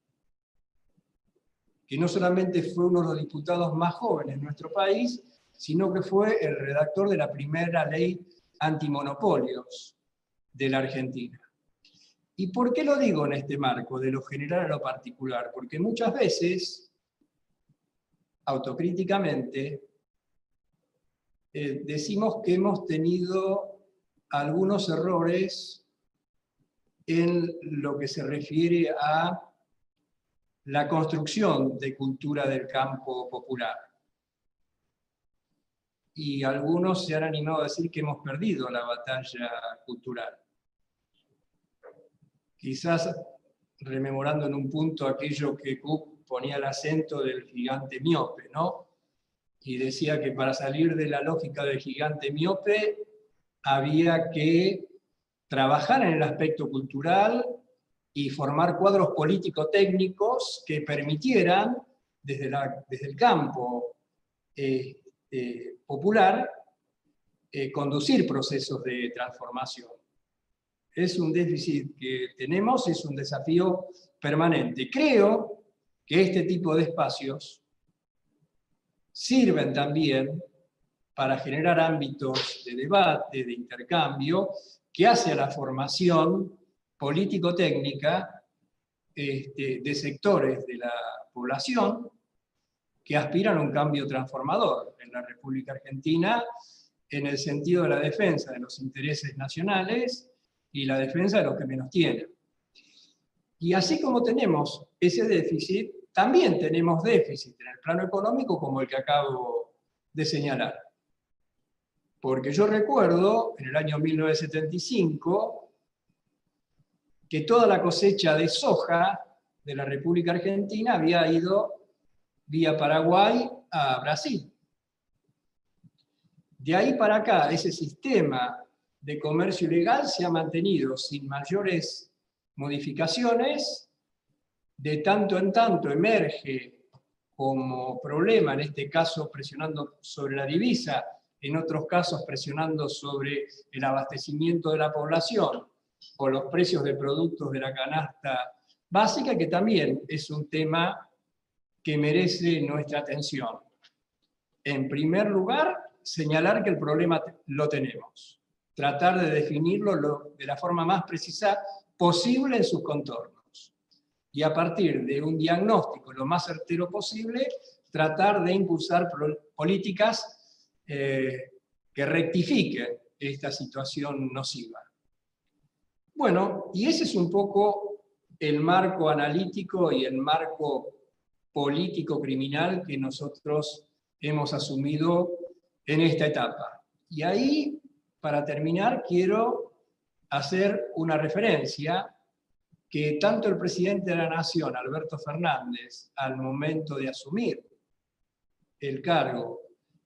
que no solamente fue uno de los diputados más jóvenes de nuestro país, sino que fue el redactor de la primera ley antimonopolios de la Argentina. ¿Y por qué lo digo en este marco, de lo general a lo particular? Porque muchas veces, autocríticamente, decimos que hemos tenido algunos errores en lo que se refiere a la construcción de cultura del campo popular. Y algunos se han animado a decir que hemos perdido la batalla cultural. Quizás rememorando en un punto aquello que Cook ponía el acento del gigante miope, ¿no? Y decía que para salir de la lógica del gigante miope había que trabajar en el aspecto cultural y formar cuadros político-técnicos que permitieran, desde el campo popular, conducir procesos de transformación. Es un déficit que tenemos, es un desafío permanente. Creo que este tipo de espacios sirven también para generar ámbitos de debate, de intercambio, que hace a la formación político-técnica de sectores de la población que aspiran a un cambio transformador en la República Argentina, en el sentido de la defensa de los intereses nacionales y la defensa de los que menos tienen. Y así como tenemos ese déficit, también tenemos déficit en el plano económico como el que acabo de señalar. Porque yo recuerdo, en el año 1975, que toda la cosecha de soja de la República Argentina había ido vía Paraguay a Brasil. De ahí para acá, ese sistema de comercio ilegal se ha mantenido sin mayores modificaciones. De tanto en tanto emerge como problema, en este caso presionando sobre la divisa, en otros casos presionando sobre el abastecimiento de la población o los precios de productos de la canasta básica, que también es un tema que merece nuestra atención. En primer lugar, señalar que el problema lo tenemos, tratar de definirlo de la forma más precisa posible en sus contornos, y a partir de un diagnóstico lo más certero posible, tratar de impulsar políticas que rectifiquen esta situación nociva. Bueno, y ese es un poco el marco analítico y el marco político-criminal que nosotros hemos asumido en esta etapa. Y ahí, para terminar, quiero hacer una referencia que tanto el presidente de la Nación, Alberto Fernández, al momento de asumir el cargo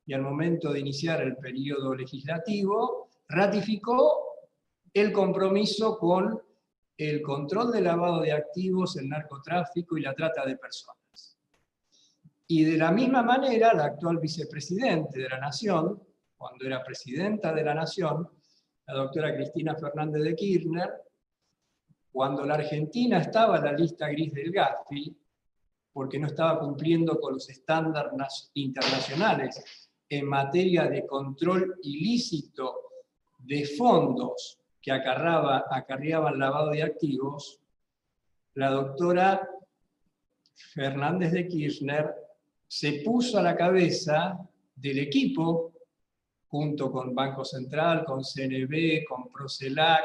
y al momento de iniciar el periodo legislativo, ratificó el compromiso con el control del lavado de activos, el narcotráfico y la trata de personas. Y de la misma manera, la actual vicepresidente de la Nación, cuando era presidenta de la Nación, la doctora Cristina Fernández de Kirchner, cuando la Argentina estaba en la lista gris del Gafi, porque no estaba cumpliendo con los estándares internacionales en materia de control ilícito de fondos que acarreaban lavado de activos, la doctora Fernández de Kirchner se puso a la cabeza del equipo, junto con Banco Central, con CNB, con Procelac,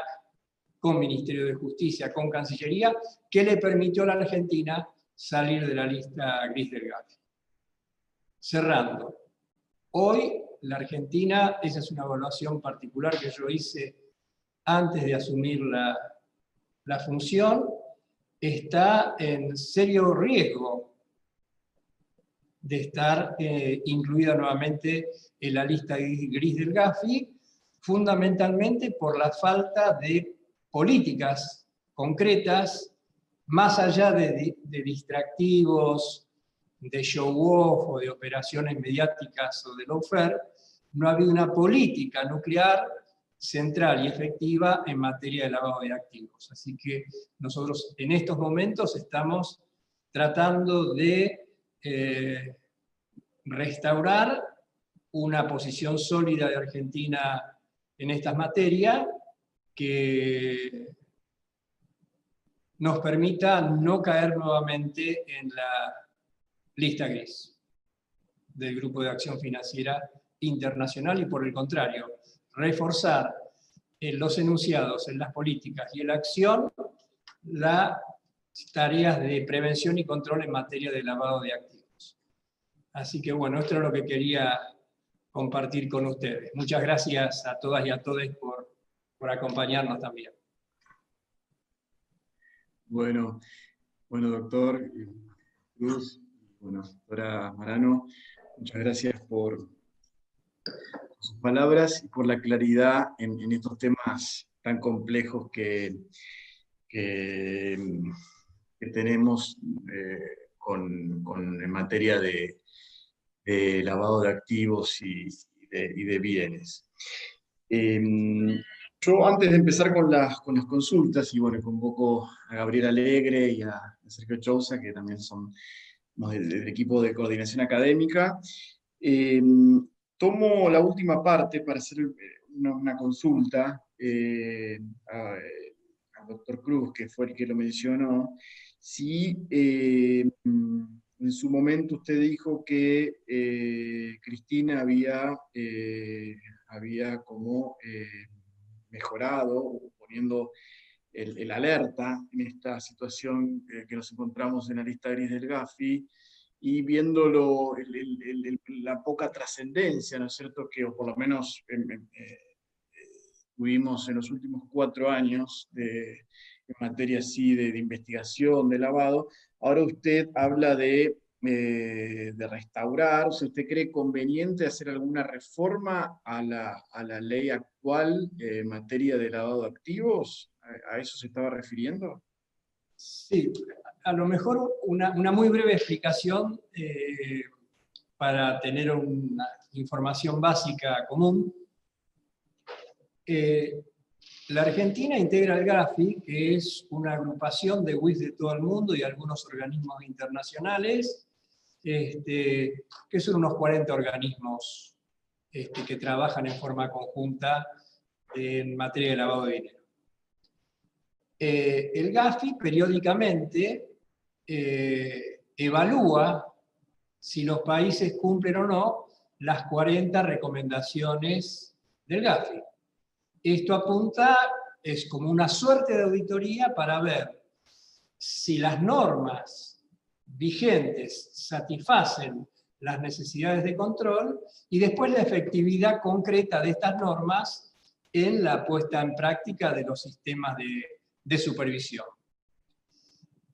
con Ministerio de Justicia, con Cancillería, que le permitió a la Argentina salir de la lista gris del Gafi. Cerrando, hoy la Argentina, esa es una evaluación particular que yo hice antes de asumir la función, está en serio riesgo de estar incluida nuevamente en la lista gris del Gafi, fundamentalmente por la falta de políticas concretas, más allá de distractivos, de show-off o de operaciones mediáticas o de lawfare, no ha habido una política nuclear central y efectiva en materia de lavado de activos. Así que nosotros en estos momentos estamos tratando de restaurar una posición sólida de Argentina en estas materias que nos permita no caer nuevamente en la lista gris del Grupo de Acción Financiera Internacional y, por el contrario, reforzar en los enunciados, en las políticas y en la acción, las tareas de prevención y control en materia de lavado de activos. Así que bueno, esto es lo que quería compartir con ustedes. Muchas gracias a todas y a todos por acompañarnos también. Bueno, doctor Cruz, doctora Marano, muchas gracias por sus palabras y por la claridad en estos temas tan complejos que tenemos en materia de lavado de activos y de bienes. Yo antes de empezar con las consultas, y bueno, convoco a Gabriel Alegre y a Sergio Chousa, que también son del equipo de coordinación académica, Tomo la última parte para hacer una consulta al doctor Cruz, que fue el que lo mencionó. Si en su momento usted dijo que Cristina había como mejorado, poniendo el alerta en esta situación que nos encontramos en la lista gris del Gafi, y viendo la poca trascendencia, ¿no es cierto?, que o por lo menos tuvimos en los últimos 4 años en materia así de investigación, de lavado. Ahora usted habla de restaurar. O sea, ¿usted cree conveniente hacer alguna reforma a la ley actual en materia de lavado de activos? ¿A eso se estaba refiriendo? Sí, a lo mejor una muy breve explicación para tener una información básica común. La Argentina integra el Gafi, que es una agrupación de WIF de todo el mundo y algunos organismos internacionales, que son unos 40 organismos que trabajan en forma conjunta en materia de lavado de dinero. El Gafi periódicamente evalúa si los países cumplen o no las 40 recomendaciones del Gafi. Esto apunta, es como una suerte de auditoría para ver si las normas vigentes satisfacen las necesidades de control y después la efectividad concreta de estas normas en la puesta en práctica de los sistemas de supervisión.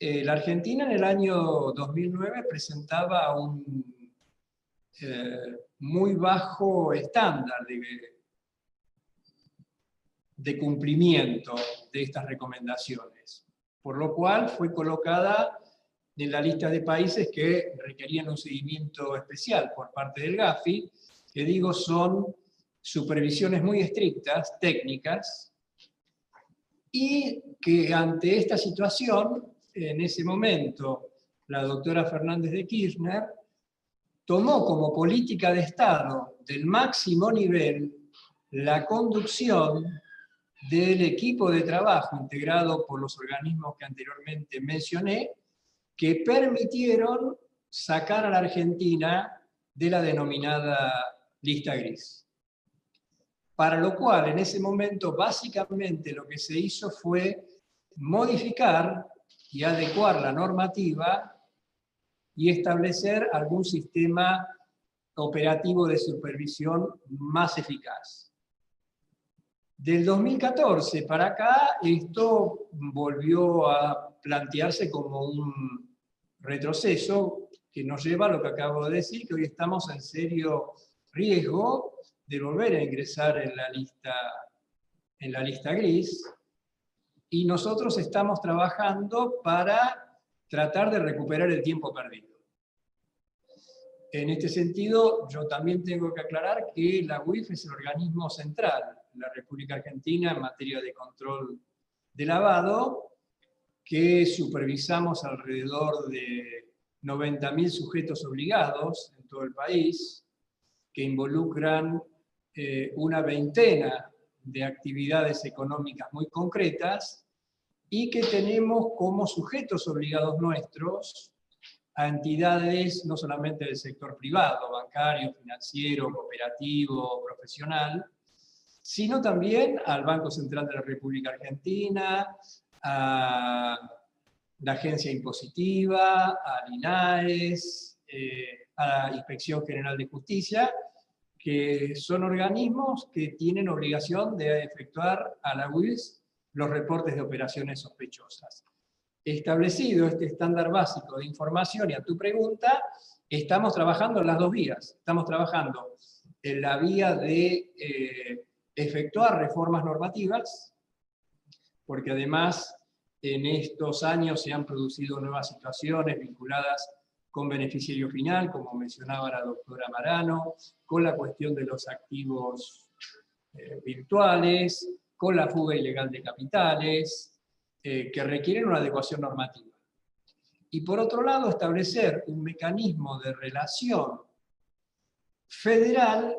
La Argentina en el año 2009 presentaba un muy bajo estándar de cumplimiento de estas recomendaciones, por lo cual fue colocada en la lista de países que requerían un seguimiento especial por parte del Gafi, que digo son supervisiones muy estrictas, técnicas, y que ante esta situación, en ese momento, la doctora Fernández de Kirchner tomó como política de Estado del máximo nivel la conducción del equipo de trabajo integrado por los organismos que anteriormente mencioné, que permitieron sacar a la Argentina de la denominada lista gris. Para lo cual, en ese momento, básicamente lo que se hizo fue modificar y adecuar la normativa y establecer algún sistema operativo de supervisión más eficaz. Del 2014 para acá, esto volvió a plantearse como un retroceso que nos lleva a lo que acabo de decir, que hoy estamos en serio riesgo de volver a ingresar en la lista gris, y nosotros estamos trabajando para tratar de recuperar el tiempo perdido. En este sentido, yo también tengo que aclarar que la UIF es el organismo central en la República Argentina en materia de control de lavado, que supervisamos alrededor de 90.000 sujetos obligados en todo el país, que involucran una veintena de actividades económicas muy concretas, y que tenemos como sujetos obligados nuestros a entidades no solamente del sector privado, bancario, financiero, cooperativo, profesional, sino también al Banco Central de la República Argentina, a la Agencia Impositiva, al INAES, a la Inspección General de Justicia, que son organismos que tienen obligación de efectuar a la UIF los reportes de operaciones sospechosas. Establecido este estándar básico de información, y a tu pregunta, estamos trabajando en las dos vías. Estamos trabajando en la vía de efectuar reformas normativas, porque además en estos años se han producido nuevas situaciones vinculadas con beneficiario final, como mencionaba la doctora Marano, con la cuestión de los activos virtuales, con la fuga ilegal de capitales, que requieren una adecuación normativa. Y por otro lado, establecer un mecanismo de relación federal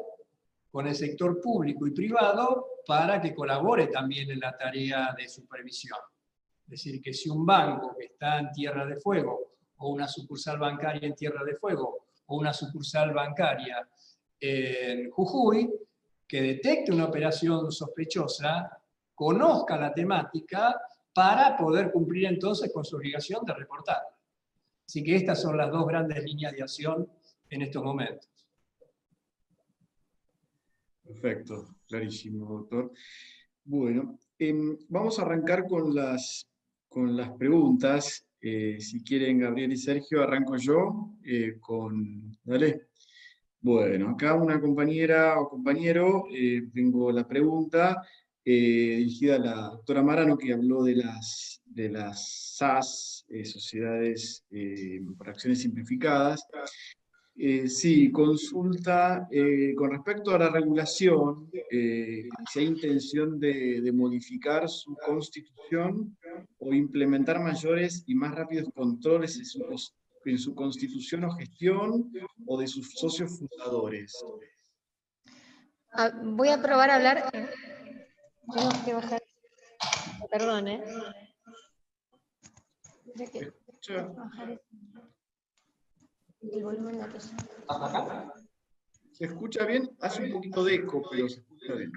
con el sector público y privado para que colabore también en la tarea de supervisión. Es decir, que si un banco que está en Tierra de Fuego, o una sucursal bancaria en Tierra de Fuego, o una sucursal bancaria en Jujuy, que detecte una operación sospechosa, conozca la temática para poder cumplir entonces con su obligación de reportarla. Así que estas son las dos grandes líneas de acción en estos momentos. Perfecto, clarísimo, doctor. Bueno, vamos a arrancar con las preguntas. Si quieren, Gabriel y Sergio, arranco yo Dale. Bueno, acá una compañera o compañero, tengo la pregunta dirigida a la doctora Marano, que habló de las SAS, Sociedades por Acciones Simplificadas. Sí, consulta con respecto a la regulación, si hay intención de modificar su constitución o implementar mayores y más rápidos controles en su constitución o gestión, o de sus socios fundadores. Voy a probar a hablar. Tengo que bajar. Perdón, ¿eh? El volumen de la ¿Se escucha bien? Hace un poquito de eco, pero se escucha bien.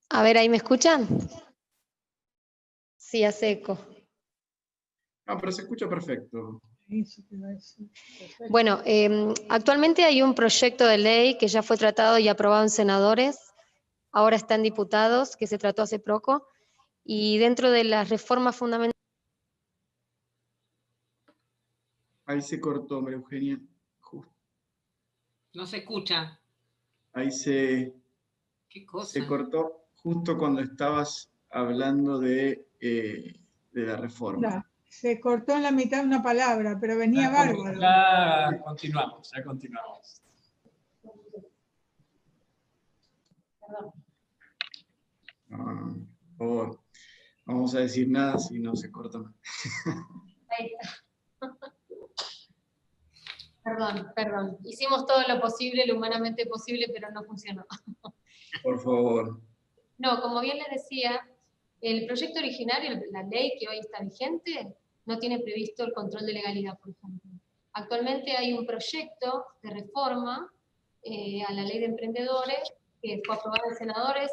A ver, ¿ahí me escuchan? Sí, hace eco. No, pero se escucha perfecto. Bueno, actualmente hay un proyecto de ley que ya fue tratado y aprobado en senadores, ahora está en diputados, que se trató hace poco, y dentro de las reformas fundamentales... Ahí se cortó, María Eugenia. No se escucha. Ahí se cortó justo cuando estabas hablando de la reforma. Se cortó en la mitad de una palabra, pero venía bárbaro. Ya continuamos. No, por favor, no vamos a decir nada si no se corta más. Ahí está. Perdón. Hicimos todo lo posible, lo humanamente posible, pero no funcionó. Por favor. No, como bien les decía, el proyecto originario, la ley que hoy está vigente, no tiene previsto el control de legalidad, por ejemplo. Actualmente hay un proyecto de reforma a la ley de emprendedores que fue aprobada en senadores,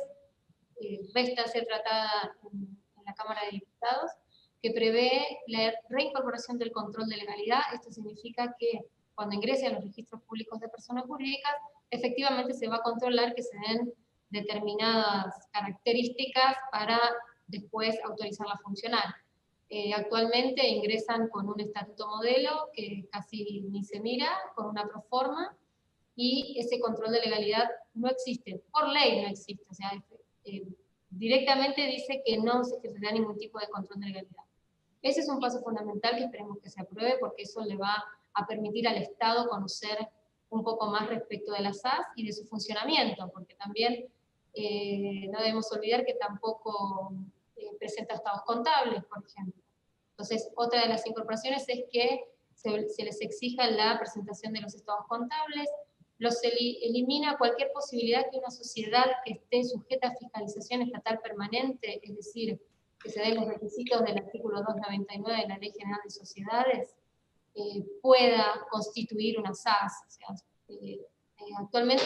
resta ser tratada en la Cámara de Diputados, que prevé la reincorporación del control de legalidad. Esto significa que cuando ingrese a los registros públicos de personas jurídicas, efectivamente se va a controlar que se den determinadas características para después autorizarla a funcionar. Actualmente ingresan con un estatuto modelo que casi ni se mira, con una proforma, y ese control de legalidad no existe, por ley no existe, o sea, directamente dice que no se ejercerá ningún tipo de control de legalidad. Ese es un paso fundamental que esperemos que se apruebe, porque eso le va a permitir al Estado conocer un poco más respecto de las SAS y de su funcionamiento, porque también no debemos olvidar que tampoco presenta estados contables, por ejemplo. Entonces, otra de las incorporaciones es que se les exija la presentación de los estados contables, elimina cualquier posibilidad que una sociedad que esté sujeta a fiscalización estatal permanente, es decir, que se den los requisitos del artículo 299 de la Ley General de Sociedades, pueda constituir una SAS. O sea, actualmente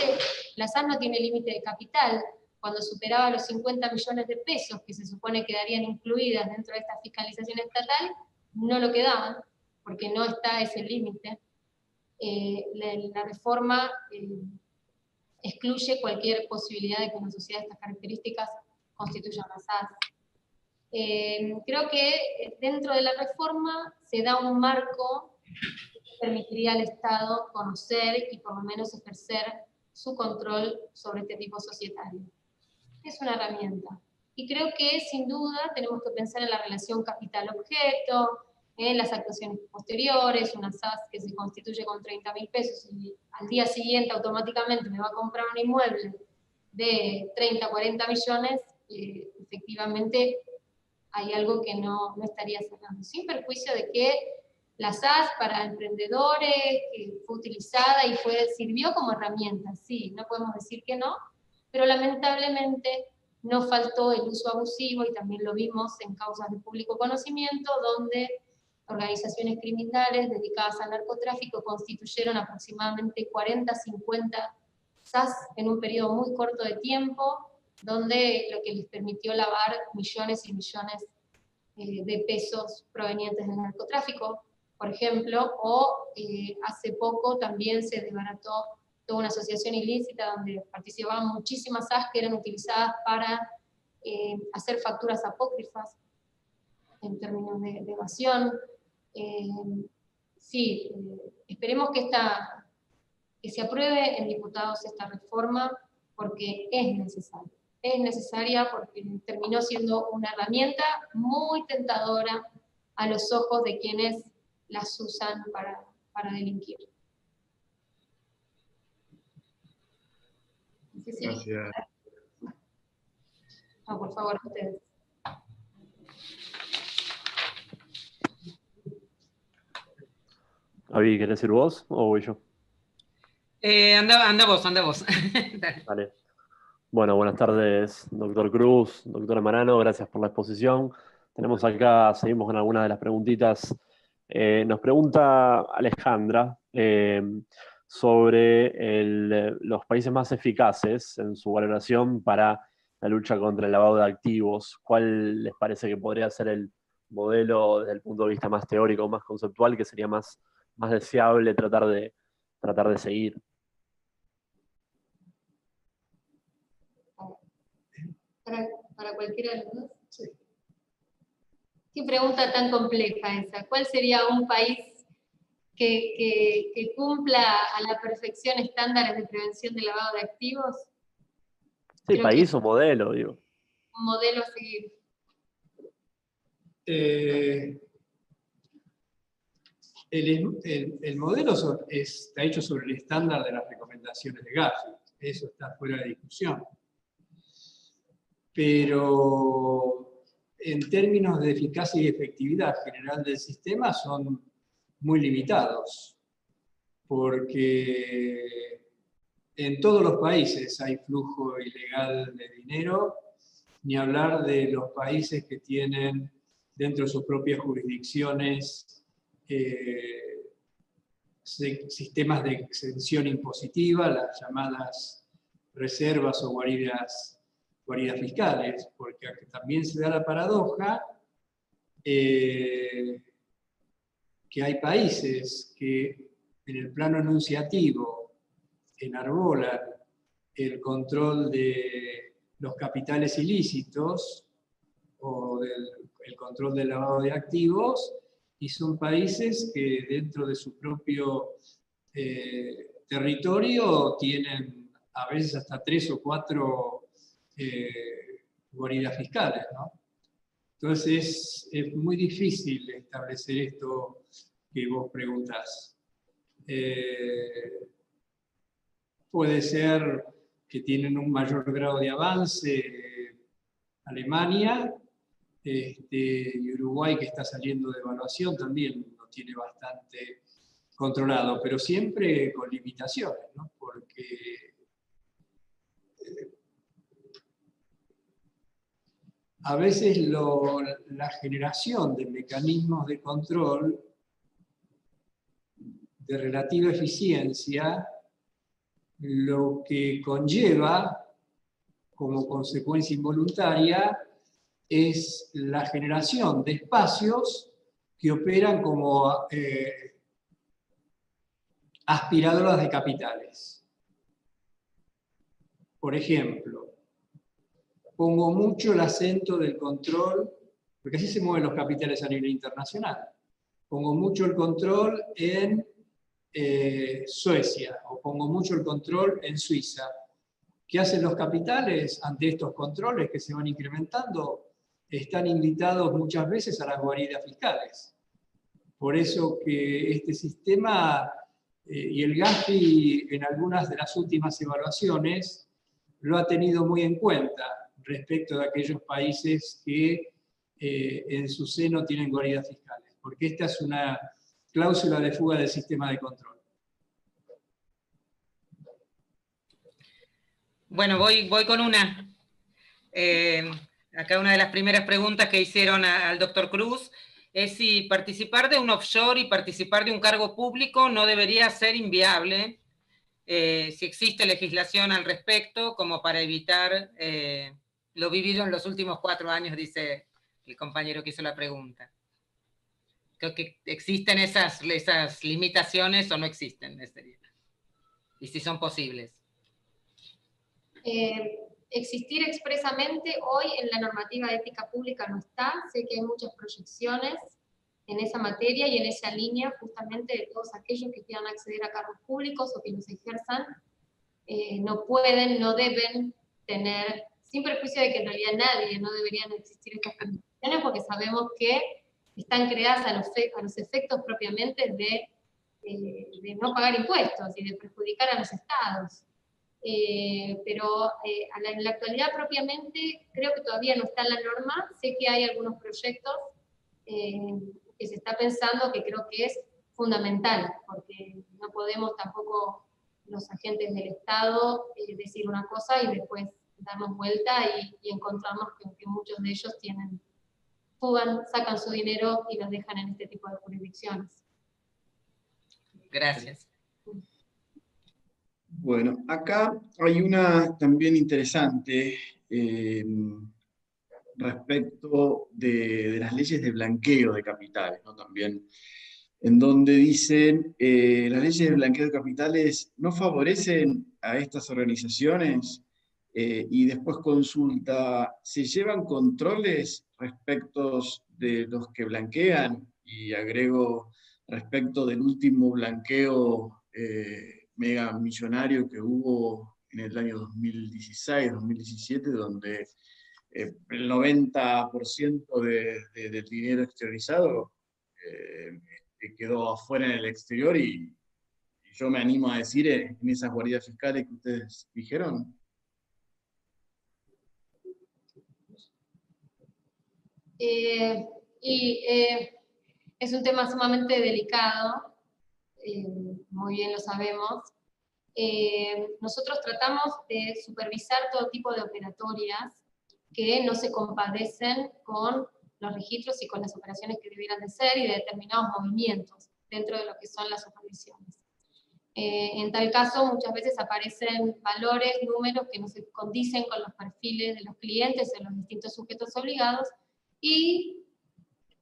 la SAS no tiene límite de capital. Cuando superaba los 50 millones de pesos que se supone quedarían incluidas dentro de esta fiscalización estatal, no lo quedaban, porque no está ese límite. La reforma excluye cualquier posibilidad de que una sociedad de estas características constituya una SAS. Creo que dentro de la reforma se da un marco que permitiría al Estado conocer y por lo menos ejercer su control sobre este tipo societario. Es una herramienta. Y creo que sin duda tenemos que pensar en la relación capital-objeto, en las actuaciones posteriores, una SAS que se constituye con 30.000 pesos y al día siguiente automáticamente me va a comprar un inmueble de 30, 40 millones, efectivamente hay algo que no estaría cerrando, sin perjuicio de que la SAS para emprendedores, que fue utilizada y sirvió como herramienta, sí, no podemos decir que no, pero lamentablemente no faltó el uso abusivo, y también lo vimos en causas de público conocimiento, donde organizaciones criminales dedicadas al narcotráfico constituyeron aproximadamente 40, 50 SAS en un periodo muy corto de tiempo, donde lo que les permitió lavar millones y millones de pesos provenientes del narcotráfico, por ejemplo, o hace poco también se desbarató toda una asociación ilícita donde participaban muchísimas SAS que eran utilizadas para hacer facturas apócrifas en términos de evasión. Sí, esperemos que se apruebe en diputados esta reforma, porque es necesaria. Es necesaria porque terminó siendo una herramienta muy tentadora a los ojos de quienes las usan para delinquir. No sé si... Gracias. No, por favor, ustedes. Avi, ¿querés ir vos o voy yo? Anda vos. Vale. Bueno, buenas tardes, doctor Cruz, doctora Marano, gracias por la exposición. Tenemos acá, seguimos con algunas de las preguntitas. Nos pregunta Alejandra sobre los países más eficaces en su valoración para la lucha contra el lavado de activos. ¿Cuál les parece que podría ser el modelo desde el punto de vista más teórico, más conceptual, que sería más deseable tratar de seguir? Para cualquiera de los dos. Sí. Qué pregunta tan compleja esa. ¿Cuál sería un país que cumpla a la perfección estándares de prevención de lavado de activos? Sí, creo país o modelo, digo. Un modelo a seguir. El modelo está hecho sobre el estándar de las recomendaciones de Gafi. Eso está fuera de discusión. Pero en términos de eficacia y efectividad general del sistema son muy limitados, porque en todos los países hay flujo ilegal de dinero, ni hablar de los países que tienen dentro de sus propias jurisdicciones sistemas de exención impositiva, las llamadas reservas o guaridas fiscales, porque también se da la paradoja que hay países que en el plano enunciativo enarbolan el control de los capitales ilícitos o el control del lavado de activos, y son países que dentro de su propio territorio tienen a veces hasta 3 o 4 guaridas fiscales, ¿no? Entonces es muy difícil establecer esto que vos preguntás. Puede ser que tienen un mayor grado de avance Alemania, y Uruguay, que está saliendo de evaluación, también lo tiene bastante controlado, pero siempre con limitaciones, ¿no? Porque a veces la generación de mecanismos de control de relativa eficiencia lo que conlleva como consecuencia involuntaria es la generación de espacios que operan como aspiradoras de capitales. Por ejemplo, pongo mucho el acento del control, porque así se mueven los capitales a nivel internacional. Pongo mucho el control en Suecia, o pongo mucho el control en Suiza. ¿Qué hacen los capitales ante estos controles que se van incrementando? Están invitados muchas veces a las guaridas fiscales. Por eso que este sistema, y el Gafi en algunas de las últimas evaluaciones, lo ha tenido muy en cuenta respecto de aquellos países que en su seno tienen guaridas fiscales, porque esta es una cláusula de fuga del sistema de control. Bueno, voy con una. Acá una de las primeras preguntas que hicieron al doctor Cruz es si participar de un offshore y participar de un cargo público no debería ser inviable, si existe legislación al respecto, como para evitar lo vivido en los últimos 4 años, dice el compañero que hizo la pregunta. Creo que existen esas limitaciones o no existen, y si son posibles. Existir expresamente hoy en la normativa de ética pública no está. Sé que hay muchas proyecciones en esa materia y en esa línea justamente de todos aquellos que quieran acceder a cargos públicos o que los ejerzan, no pueden, no deben tener, sin perjuicio de que en realidad no deberían existir estas condiciones, porque sabemos que están creadas a los efectos propiamente de no pagar impuestos y de perjudicar a los estados. Pero en la actualidad propiamente creo que todavía no está en la norma. Sé que hay algunos proyectos que se está pensando que creo que es fundamental, porque no podemos tampoco los agentes del Estado decir una cosa y después darnos vuelta y encontrarnos que muchos de ellos fugan, sacan su dinero y los dejan en este tipo de jurisdicciones. Gracias. Bueno, acá hay una también interesante respecto de las leyes de blanqueo de capitales, ¿no? También, en donde dicen las leyes de blanqueo de capitales no favorecen a estas organizaciones, y después consulta, ¿se llevan controles respecto de los que blanquean? Y agrego, respecto del último blanqueo mega millonario que hubo en el año 2016-2017, donde el 90% del dinero exteriorizado quedó afuera en el exterior, y yo me animo a decir en esas guaridas fiscales que ustedes dijeron. Es un tema sumamente delicado, muy bien lo sabemos. Nosotros tratamos de supervisar todo tipo de operatorias que no se compadecen con los registros y con las operaciones que debieran de ser y de determinados movimientos dentro de lo que son las supervisiones. En tal caso, muchas veces aparecen valores, números que no se condicen con los perfiles de los clientes en los distintos sujetos obligados, y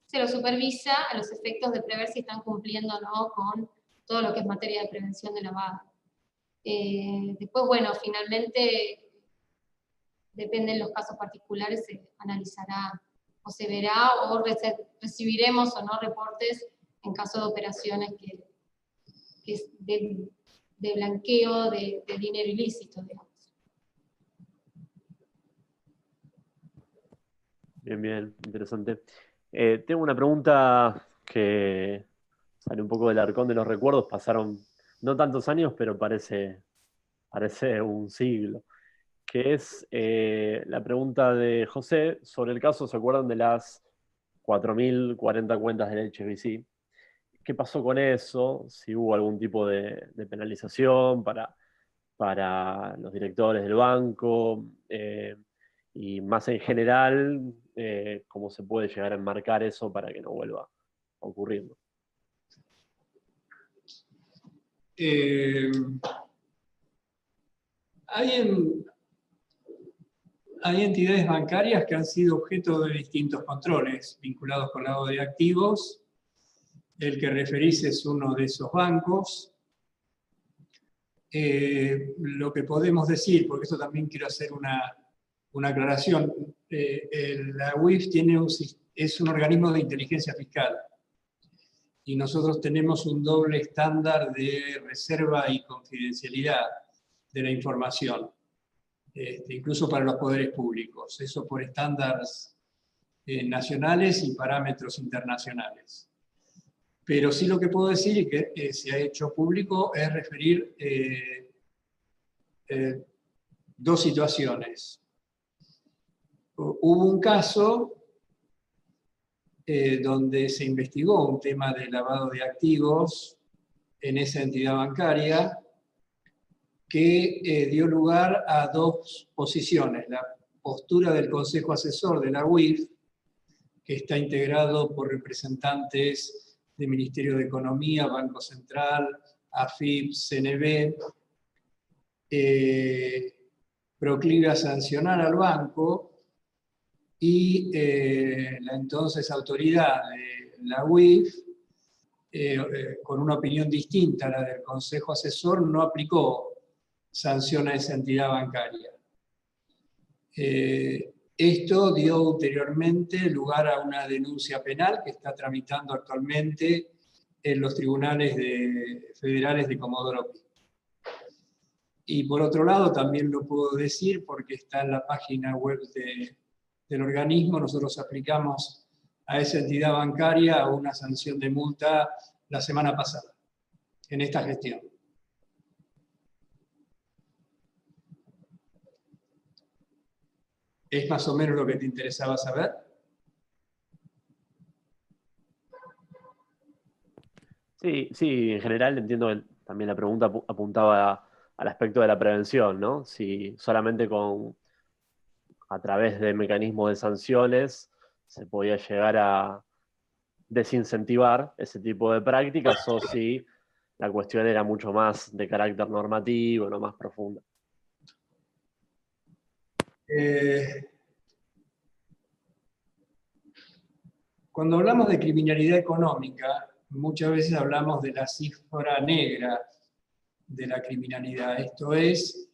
se los supervisa a los efectos de prever si están cumpliendo o no con todo lo que es materia de prevención de lavado. Después, bueno, finalmente, depende de los casos particulares, se analizará o se verá, o recibiremos o no reportes en caso de operaciones que es de blanqueo de dinero ilícito, digamos. Bien, bien, interesante. Tengo una pregunta que sale un poco del arcón de los recuerdos. Pasaron no tantos años, pero parece un siglo. Que es la pregunta de José sobre el caso, ¿se acuerdan de las 4.040 cuentas del HSBC? ¿Qué pasó con eso? Si hubo algún tipo de penalización para los directores del banco, y más en general, cómo se puede llegar a enmarcar eso para que no vuelva a ocurrir. Hay entidades bancarias que han sido objeto de distintos controles vinculados con lavado de activos. El que referís es uno de esos bancos. Lo que podemos decir, porque esto también quiero hacer una aclaración, la UIF es un organismo de inteligencia fiscal, y nosotros tenemos un doble estándar de reserva y confidencialidad de la información, incluso para los poderes públicos, eso por estándares nacionales y parámetros internacionales. Pero sí lo que puedo decir, y que se ha hecho público, es referir dos situaciones. Hubo un caso donde se investigó un tema de lavado de activos en esa entidad bancaria, que dio lugar a dos posiciones. La postura del Consejo Asesor de la UIF, que está integrado por representantes del Ministerio de Economía, Banco Central, AFIP, CNB, proclive a sancionar al banco, y la entonces autoridad de la UIF, con una opinión distinta a la del Consejo Asesor, no aplicó sanción a esa entidad bancaria. Esto dio ulteriormente lugar a una denuncia penal que está tramitando actualmente en los tribunales federales de Comodoro Pi. Y por otro lado, también lo puedo decir porque está en la página web del organismo, nosotros aplicamos a esa entidad bancaria una sanción de multa la semana pasada, en esta gestión. ¿Es más o menos lo que te interesaba saber? Sí, sí, en general entiendo que también la pregunta apuntaba al aspecto de la prevención, ¿no? Si solamente a través de mecanismos de sanciones se podía llegar a desincentivar ese tipo de prácticas, o si la cuestión era mucho más de carácter normativo, no más profunda. Cuando hablamos de criminalidad económica, muchas veces hablamos de la cifra negra de la criminalidad. Esto es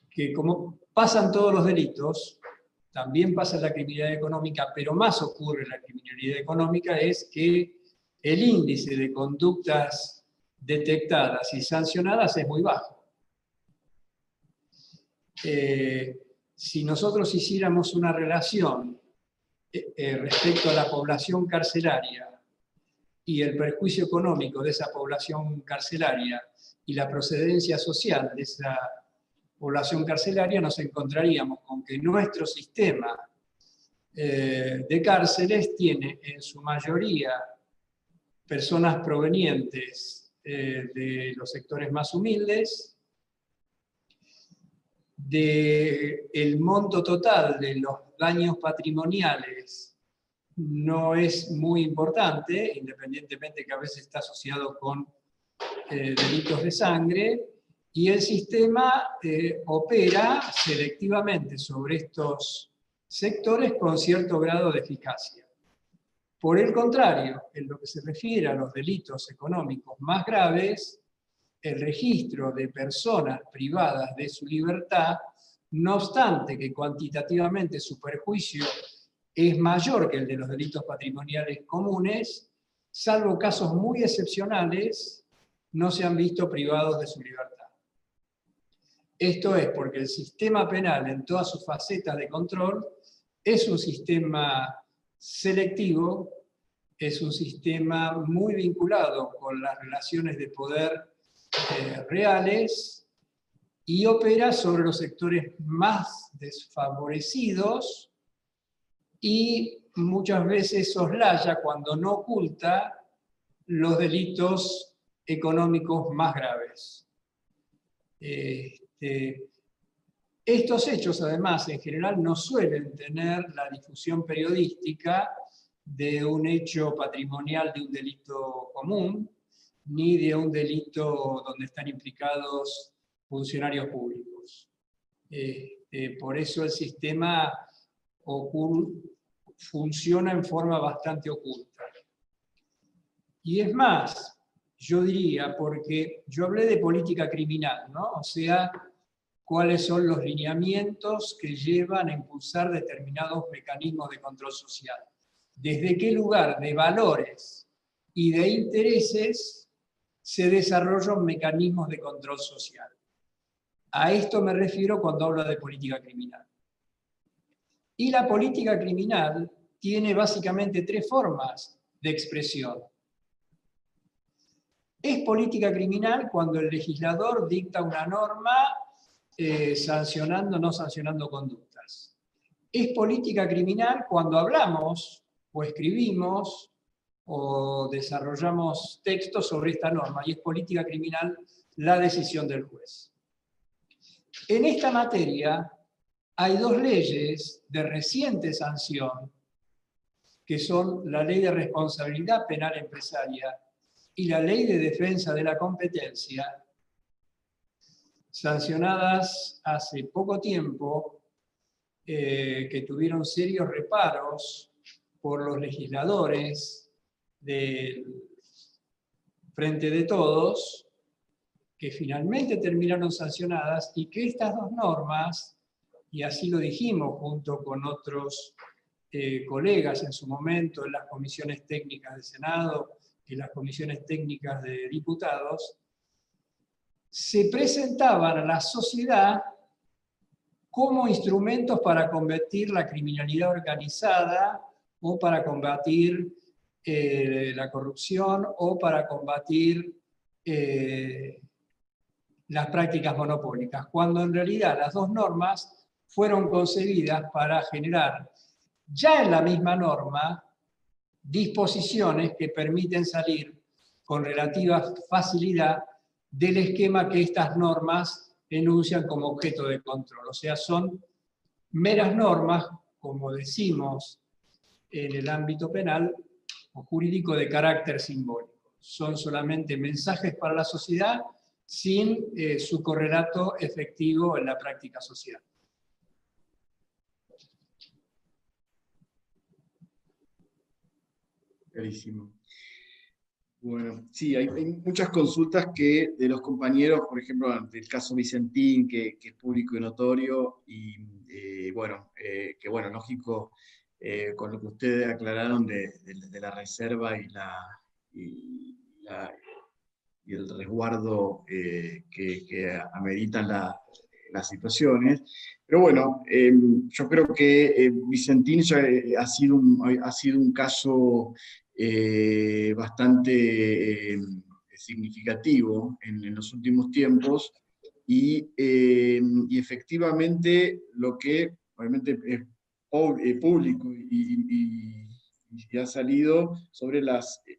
que como pasan todos los delitos, también pasa la criminalidad económica, pero más ocurre en la criminalidad económica, es que el índice de conductas detectadas y sancionadas es muy bajo. Si nosotros hiciéramos una relación respecto a la población carcelaria y el perjuicio económico de esa población carcelaria y la procedencia social de esa población carcelaria, nos encontraríamos con que nuestro sistema de cárceles tiene en su mayoría personas provenientes de los sectores más humildes, el monto total de los daños patrimoniales no es muy importante, independientemente que a veces está asociado con delitos de sangre, y el sistema opera selectivamente sobre estos sectores con cierto grado de eficacia. Por el contrario, en lo que se refiere a los delitos económicos más graves, el registro de personas privadas de su libertad, no obstante que cuantitativamente su perjuicio es mayor que el de los delitos patrimoniales comunes, salvo casos muy excepcionales, no se han visto privados de su libertad. Esto es porque el sistema penal, en todas sus facetas de control, es un sistema selectivo, es un sistema muy vinculado con las relaciones de poder reales, y opera sobre los sectores más desfavorecidos y muchas veces soslaya, cuando no oculta, los delitos económicos más graves. Estos hechos, además, en general no suelen tener la difusión periodística de un hecho patrimonial de un delito común, ni de un delito donde están implicados funcionarios públicos. Por eso el sistema funciona en forma bastante oculta. Y es más, yo diría, porque yo hablé de política criminal, ¿no? O sea, cuáles son los lineamientos que llevan a impulsar determinados mecanismos de control social. Desde qué lugar de valores y de intereses se desarrollan mecanismos de control social. A esto me refiero cuando hablo de política criminal. Y la política criminal tiene básicamente tres formas de expresión. Es política criminal cuando el legislador dicta una norma sancionando o no sancionando conductas. Es política criminal cuando hablamos o escribimos o desarrollamos textos sobre esta norma, y es política criminal la decisión del juez. En esta materia hay dos leyes de reciente sanción, que son la Ley de Responsabilidad Penal Empresaria y la Ley de Defensa de la Competencia, sancionadas hace poco tiempo, que tuvieron serios reparos por los legisladores del Frente de Todos, que finalmente terminaron sancionadas, y que estas dos normas, y así lo dijimos junto con otros colegas en su momento en las comisiones técnicas del Senado y las comisiones técnicas de diputados, se presentaban a la sociedad como instrumentos para combatir la criminalidad organizada, o para combatir la corrupción, o para combatir las prácticas monopólicas, cuando en realidad las dos normas fueron concebidas para generar, ya en la misma norma, disposiciones que permiten salir con relativa facilidad del esquema que estas normas enuncian como objeto de control. O sea, son meras normas, como decimos en el ámbito penal o jurídico, de carácter simbólico. Son solamente mensajes para la sociedad sin su correlato efectivo en la práctica social. Clarísimo. Bueno, sí, hay muchas consultas que de los compañeros, por ejemplo, del caso Vicentín, que es público y notorio, y bueno, que bueno, lógico, con lo que ustedes aclararon de la reserva y el resguardo que ameritan las situaciones. Pero bueno, yo creo que Vicentín ya ha sido un caso bastante significativo en los últimos tiempos, y efectivamente lo que obviamente es público y ha salido sobre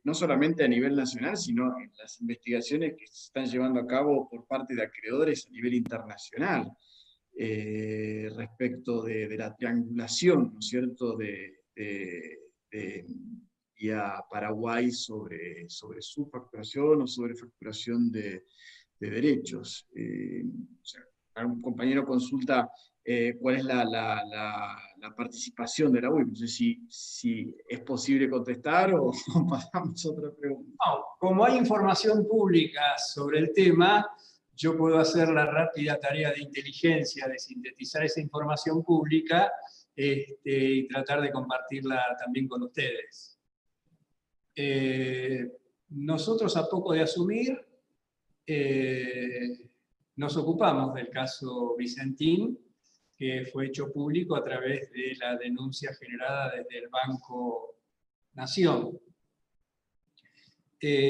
no solamente a nivel nacional, sino en las investigaciones que se están llevando a cabo por parte de acreedores a nivel internacional, respecto de la triangulación, ¿no es cierto?, vía Paraguay sobre su facturación o sobre facturación de derechos. O sea, un compañero consulta cuál es la participación de la UIF. No sé si es posible contestar o pasamos a otra pregunta. No, como hay información pública sobre el tema, yo puedo hacer la rápida tarea de inteligencia, de sintetizar esa información pública y tratar de compartirla también con ustedes. Nosotros, a poco de asumir, nos ocupamos del caso Vicentín, que fue hecho público a través de la denuncia generada desde el Banco Nación.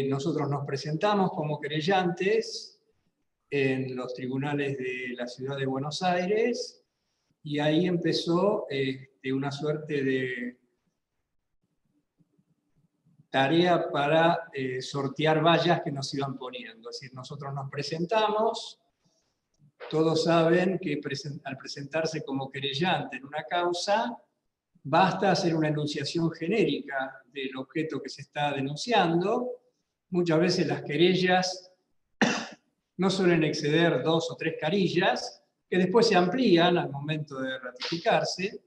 Nosotros nos presentamos como querellantes en los tribunales de la ciudad de Buenos Aires, y ahí empezó una suerte de tarea para sortear vallas que nos iban poniendo. Es decir, nosotros nos presentamos, todos saben que al presentarse como querellante en una causa, basta hacer una enunciación genérica del objeto que se está denunciando. Muchas veces las querellas no suelen exceder 2 o 3 carillas, que después se amplían al momento de ratificarse.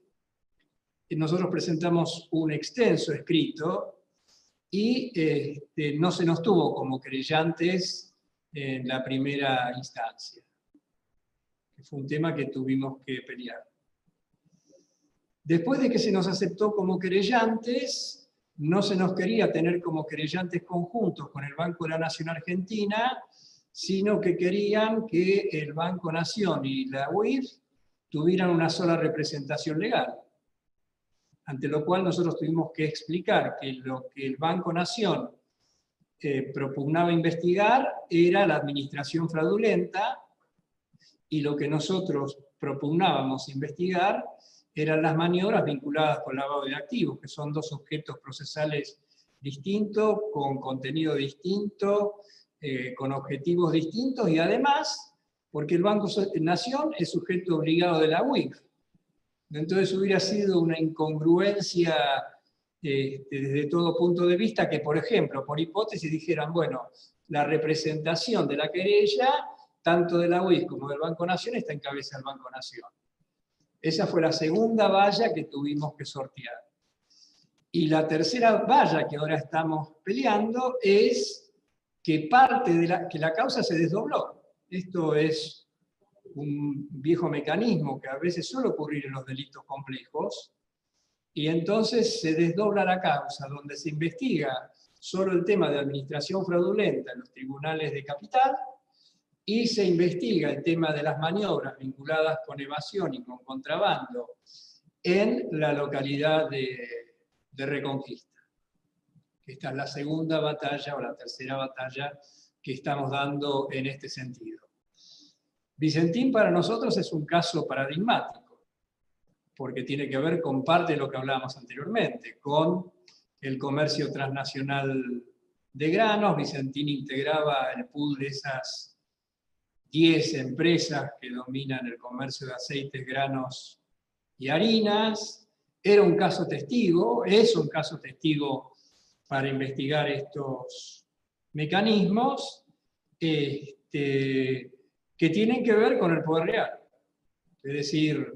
Y nosotros presentamos un extenso escrito, y no se nos tuvo como querellantes en la primera instancia. Fue un tema que tuvimos que pelear. Después de que se nos aceptó como querellantes, no se nos quería tener como querellantes conjuntos con el Banco de la Nación Argentina, sino que querían que el Banco Nación y la UIF tuvieran una sola representación legal. Ante lo cual nosotros tuvimos que explicar que lo que el Banco Nación propugnaba investigar era la administración fraudulenta, y lo que nosotros propugnábamos investigar eran las maniobras vinculadas con lavado de activos, que son dos objetos procesales distintos, con contenido distinto, con objetivos distintos, y además, porque el Banco Nación es sujeto obligado de la UIF. Entonces hubiera sido una incongruencia desde todo punto de vista que, por ejemplo, por hipótesis dijeran, bueno, la representación de la querella, tanto de la UIF como del Banco Nación, está en cabeza del Banco Nación. Esa fue la segunda valla que tuvimos que sortear. Y la tercera valla que ahora estamos peleando es que parte de que la causa se desdobló. Esto es un viejo mecanismo que a veces suele ocurrir en los delitos complejos, y entonces se desdobla la causa, donde se investiga solo el tema de administración fraudulenta en los tribunales de capital, y se investiga el tema de las maniobras vinculadas con evasión y con contrabando en la localidad de Reconquista. Esta es la segunda batalla o la tercera batalla que estamos dando en este sentido. Vicentín para nosotros es un caso paradigmático, porque tiene que ver con parte de lo que hablábamos anteriormente, con el comercio transnacional de granos. Vicentín integraba el pool de esas 10 empresas que dominan el comercio de aceites, granos y harinas. Era un caso testigo, es un caso testigo para investigar estos mecanismos que tienen que ver con el poder real. Es decir,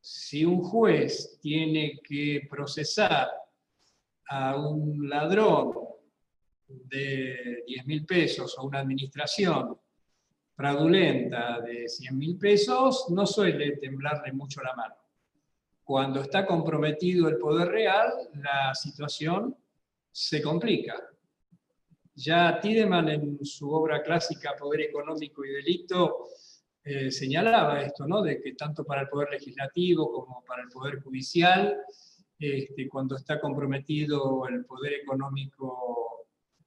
si un juez tiene que procesar a un ladrón de 10.000 pesos o una administración fraudulenta de 100.000 pesos, no suele temblarle mucho la mano. Cuando está comprometido el poder real, la situación se complica. Ya Tiedemann, en su obra clásica Poder Económico y Delito, señalaba esto, ¿no? De que tanto para el Poder Legislativo como para el Poder Judicial, cuando está comprometido el poder económico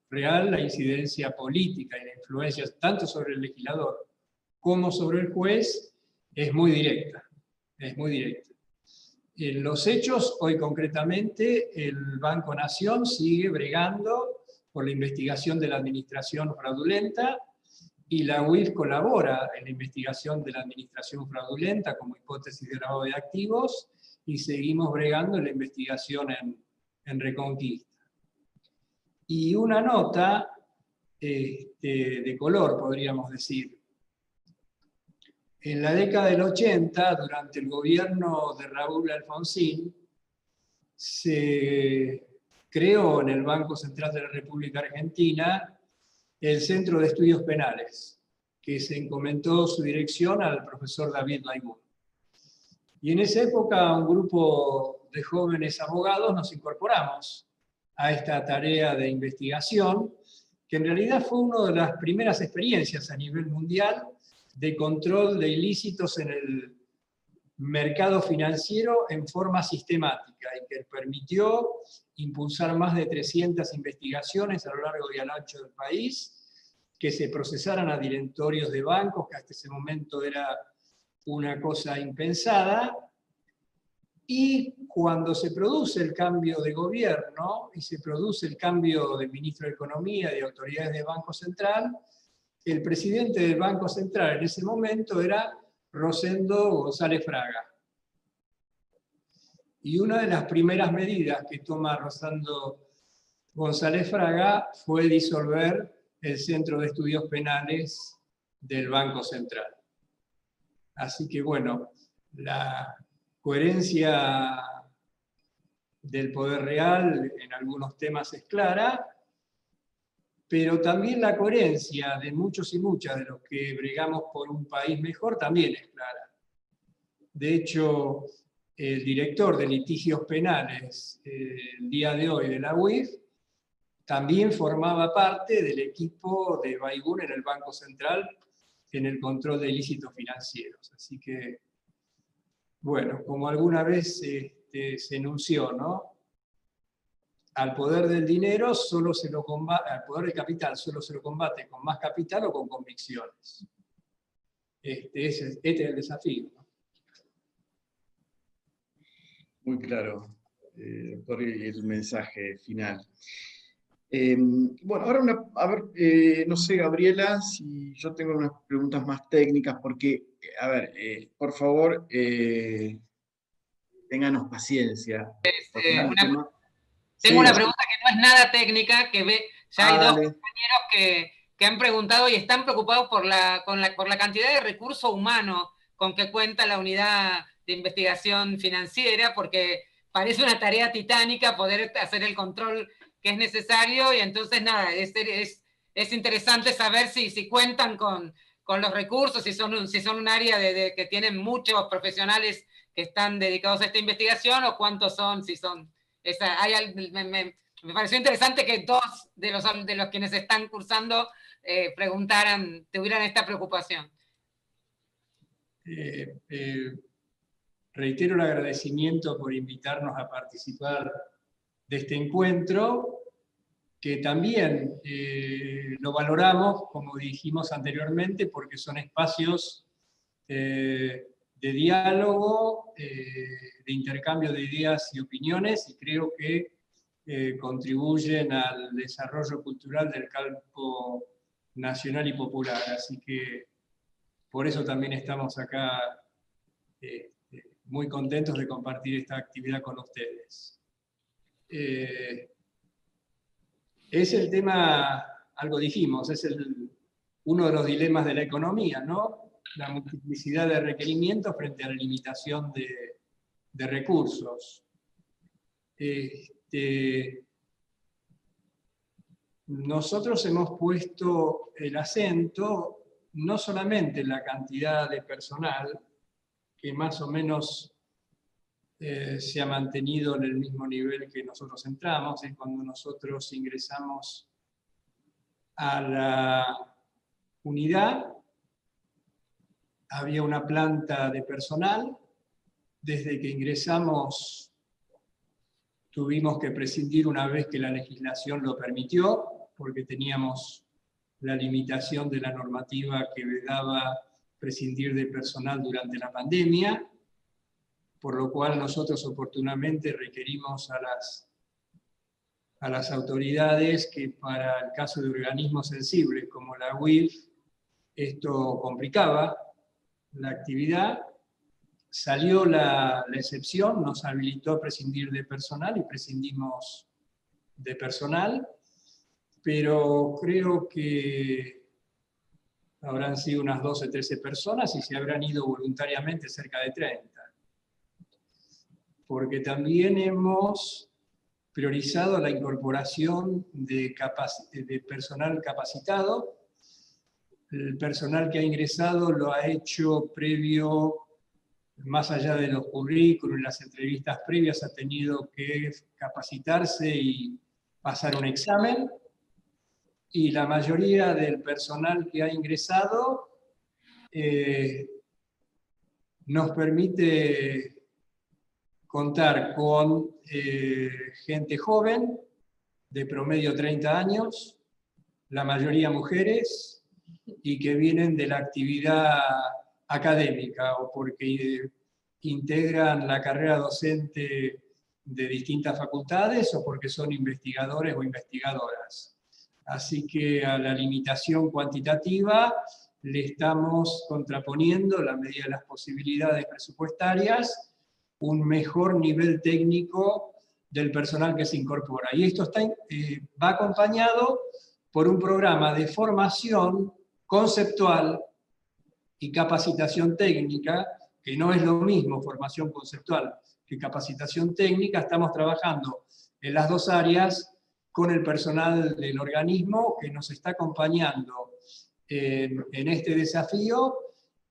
real, la incidencia política y la influencia tanto sobre el legislador como sobre el juez es muy directa. Es muy directa. En los hechos, hoy concretamente, el Banco Nación sigue bregando por la investigación de la administración fraudulenta, y la UIF colabora en la investigación de la administración fraudulenta como hipótesis de lavado de activos, y seguimos bregando en la investigación en Reconquista. Y una nota de color, podríamos decir. En la década del 80, durante el gobierno de Raúl Alfonsín, se creó en el Banco Central de la República Argentina el Centro de Estudios Penales, que se encomendó su dirección al profesor David Laibún. Y en esa época un grupo de jóvenes abogados nos incorporamos a esta tarea de investigación, que en realidad fue una de las primeras experiencias a nivel mundial de control de ilícitos en el mercado financiero en forma sistemática, y que permitió impulsar más de 300 investigaciones a lo largo y al ancho del país, que se procesaran a directorios de bancos, que hasta ese momento era una cosa impensada. Y cuando se produce el cambio de gobierno y se produce el cambio de ministro de Economía y de autoridades del Banco Central, el presidente del Banco Central en ese momento era Rosendo González Fraga. Y una de las primeras medidas que toma Rosendo González Fraga fue disolver el Centro de Estudios Penales del Banco Central. Así que bueno, la coherencia del poder real en algunos temas es clara, pero también la coherencia de muchos y muchas de los que bregamos por un país mejor también es clara. De hecho, el director de litigios penales el día de hoy de la UIF también formaba parte del equipo de Baigún en el Banco Central en el control de ilícitos financieros. Así que, bueno, como alguna vez se enunció, ¿no? Al poder del dinero solo se lo combate, al poder del capital solo se lo combate con más capital o con convicciones. Este es el desafío, ¿no? Muy claro, doctor, el mensaje final. Bueno, ahora a ver, no sé, Gabriela, si yo tengo unas preguntas más técnicas, porque, a ver, por favor, ténganos paciencia. Porque es un tema... Tengo Sí, una pregunta que no es nada técnica, ya hay dos dale. compañeros que han preguntado y están preocupados por la cantidad de recurso humano con que cuenta la unidad de investigación financiera, porque parece una tarea titánica poder hacer el control que es necesario, y entonces nada, es interesante saber si cuentan con los recursos, si son un área que tienen muchos profesionales que están dedicados a esta investigación, o cuántos son, si son... me pareció interesante que dos de los quienes están cursando tuvieran esta preocupación. Reitero el agradecimiento por invitarnos a participar de este encuentro, que también lo valoramos, como dijimos anteriormente, porque son espacios de diálogo, de intercambio de ideas y opiniones, y creo que contribuyen al desarrollo cultural del campo nacional y popular. Así que por eso también estamos acá muy contentos de compartir esta actividad con ustedes. Es el tema, algo dijimos, es uno de los dilemas de la economía, ¿no? La multiplicidad de requerimientos frente a la limitación de recursos. Nosotros hemos puesto el acento no solamente en la cantidad de personal, que más o menos se ha mantenido en el mismo nivel que nosotros entramos, es cuando nosotros ingresamos a la unidad, había una planta de personal. Desde que ingresamos tuvimos que prescindir una vez que la legislación lo permitió, porque teníamos la limitación de la normativa que vedaba prescindir de personal durante la pandemia, por lo cual nosotros oportunamente requerimos a las autoridades que para el caso de organismos sensibles como la UIF, esto complicaba la actividad. Salió la excepción, nos habilitó a prescindir de personal y prescindimos de personal, pero creo que habrán sido unas 12, 13 personas y se habrán ido voluntariamente cerca de 30. Porque también hemos priorizado la incorporación de personal capacitado. El personal que ha ingresado lo ha hecho previo, más allá de los currículos, las entrevistas previas, ha tenido que capacitarse y pasar un examen. Y la mayoría del personal que ha ingresado nos permite contar con gente joven, de promedio 30 años, la mayoría mujeres, y que vienen de la actividad académica o porque integran la carrera docente de distintas facultades o porque son investigadores o investigadoras. Así que a la limitación cuantitativa le estamos contraponiendo, a la medida de las posibilidades presupuestarias, un mejor nivel técnico del personal que se incorpora. Y esto va acompañado por un programa de formación conceptual y capacitación técnica, que no es lo mismo formación conceptual que capacitación técnica. Estamos trabajando en las dos áreas con el personal del organismo que nos está acompañando en este desafío,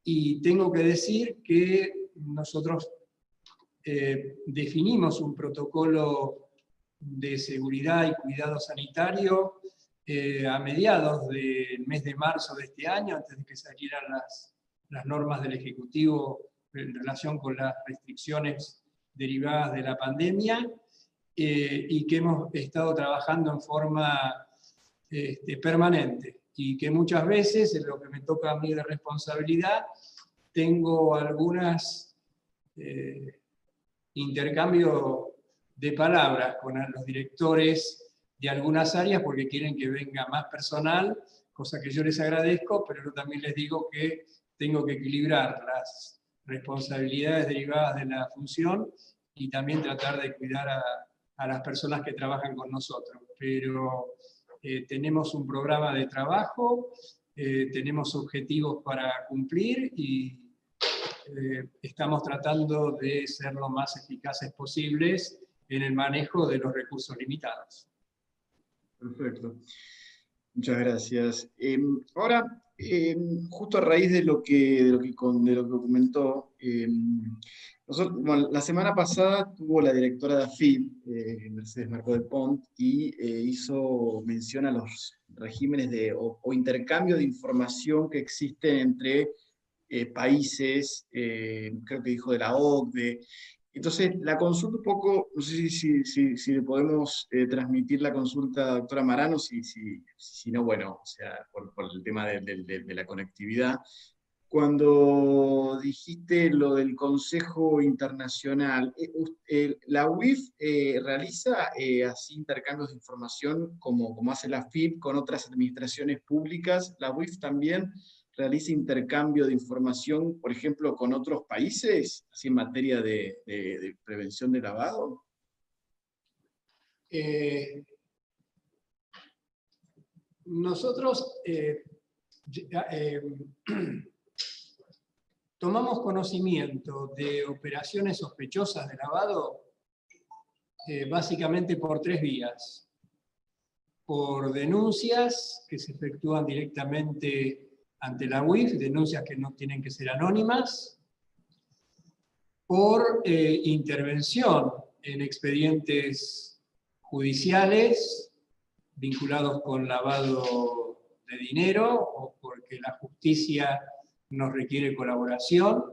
y tengo que decir que nosotros definimos un protocolo de seguridad y cuidado sanitario a mediados del mes de marzo de este año, antes de que salieran las normas del Ejecutivo en relación con las restricciones derivadas de la pandemia, y que hemos estado trabajando en forma permanente, y que muchas veces, en lo que me toca a mí de responsabilidad, tengo algunas intercambio de palabras con los directores de algunas áreas porque quieren que venga más personal, cosa que yo les agradezco, pero yo también les digo que tengo que equilibrar las responsabilidades derivadas de la función y también tratar de cuidar a las personas que trabajan con nosotros. Pero tenemos un programa de trabajo, tenemos objetivos para cumplir y estamos tratando de ser lo más eficaces posibles en el manejo de los recursos limitados. Perfecto. Muchas gracias. Ahora, justo a raíz de lo que comentó, bueno, la semana pasada tuvo la directora de AFIP, Mercedes Marcó de Pont, y hizo mención a los regímenes o intercambio de información que existen entre países, creo que dijo de la OCDE. Entonces, la consulta un poco, no sé si le podemos transmitir la consulta a la doctora Marano, si no, bueno, o sea, por el tema de la conectividad. Cuando dijiste lo del Consejo Internacional, ¿la UIF realiza así intercambios de información como hace la FIP con otras administraciones públicas? ¿La UIF también realiza intercambio de información, por ejemplo, con otros países, así en materia de prevención de lavado? Nosotros tomamos conocimiento de operaciones sospechosas de lavado básicamente por 3 vías. Por denuncias que se efectúan directamente ante la UIF, denuncias que no tienen que ser anónimas, por intervención en expedientes judiciales vinculados con lavado de dinero o porque la justicia nos requiere colaboración.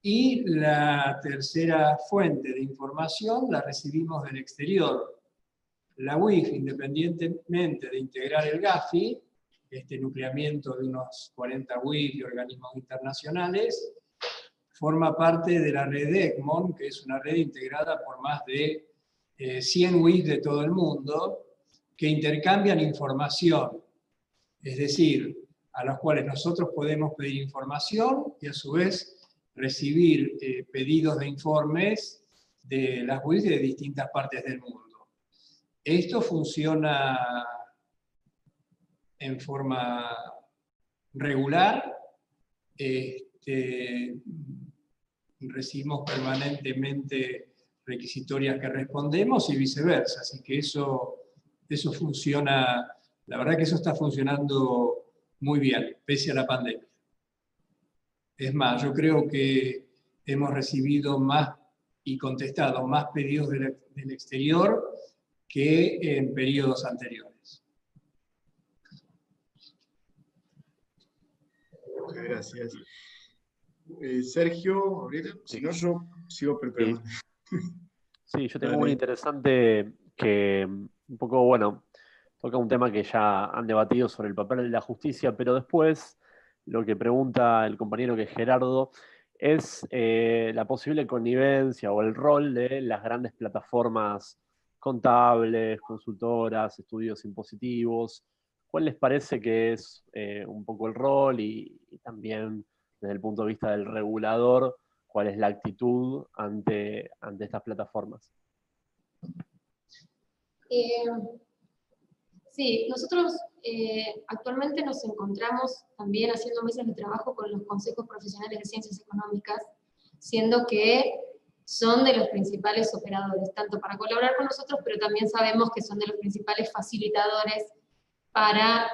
Y la tercera fuente de información la recibimos del exterior. La UIF, independientemente de integrar el GAFI, este nucleamiento de unos 40 UIF y organismos internacionales, forma parte de la red ECMON, que es una red integrada por más de 100 UIF de todo el mundo, que intercambian información, es decir, a los cuales nosotros podemos pedir información y a su vez recibir pedidos de informes de las UIF de distintas partes del mundo. Esto funciona en forma regular, recibimos permanentemente requisitorias que respondemos y viceversa, así que eso funciona, la verdad que eso está funcionando muy bien, pese a la pandemia. Es más, yo creo que hemos recibido más y contestado más pedidos del exterior que en periodos anteriores. Muchas gracias. Sergio, Gabriela, si no yo sigo preparando. Sí, yo tengo una interesante que un poco, bueno, toca un tema que ya han debatido sobre el papel de la justicia, pero después lo que pregunta el compañero que es Gerardo es la posible connivencia o el rol de las grandes plataformas contables, consultoras, estudios impositivos. ¿Cuál les parece que es un poco el rol y también desde el punto de vista del regulador, cuál es la actitud ante estas plataformas? Sí, nosotros actualmente nos encontramos también haciendo meses de trabajo con los consejos profesionales de ciencias económicas, siendo que son de los principales operadores, tanto para colaborar con nosotros, pero también sabemos que son de los principales facilitadores para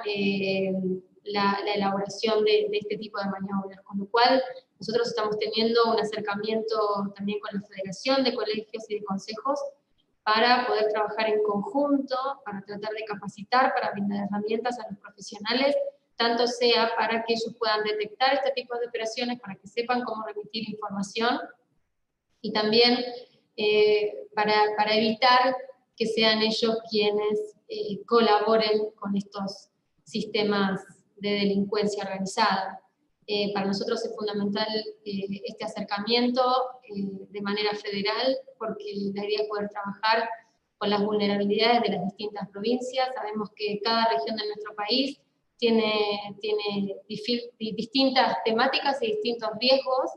la elaboración de este tipo de maniobras, con lo cual nosotros estamos teniendo un acercamiento también con la Federación de Colegios y de Consejos para poder trabajar en conjunto, para tratar de capacitar, para brindar herramientas a los profesionales, tanto sea para que ellos puedan detectar este tipo de operaciones, para que sepan cómo remitir información, y también para evitar que sean ellos quienes colaboren con estos sistemas de delincuencia organizada. Para nosotros es fundamental este acercamiento de manera federal, porque la idea es poder trabajar con las vulnerabilidades de las distintas provincias. Sabemos que cada región de nuestro país tiene distintas temáticas y distintos riesgos,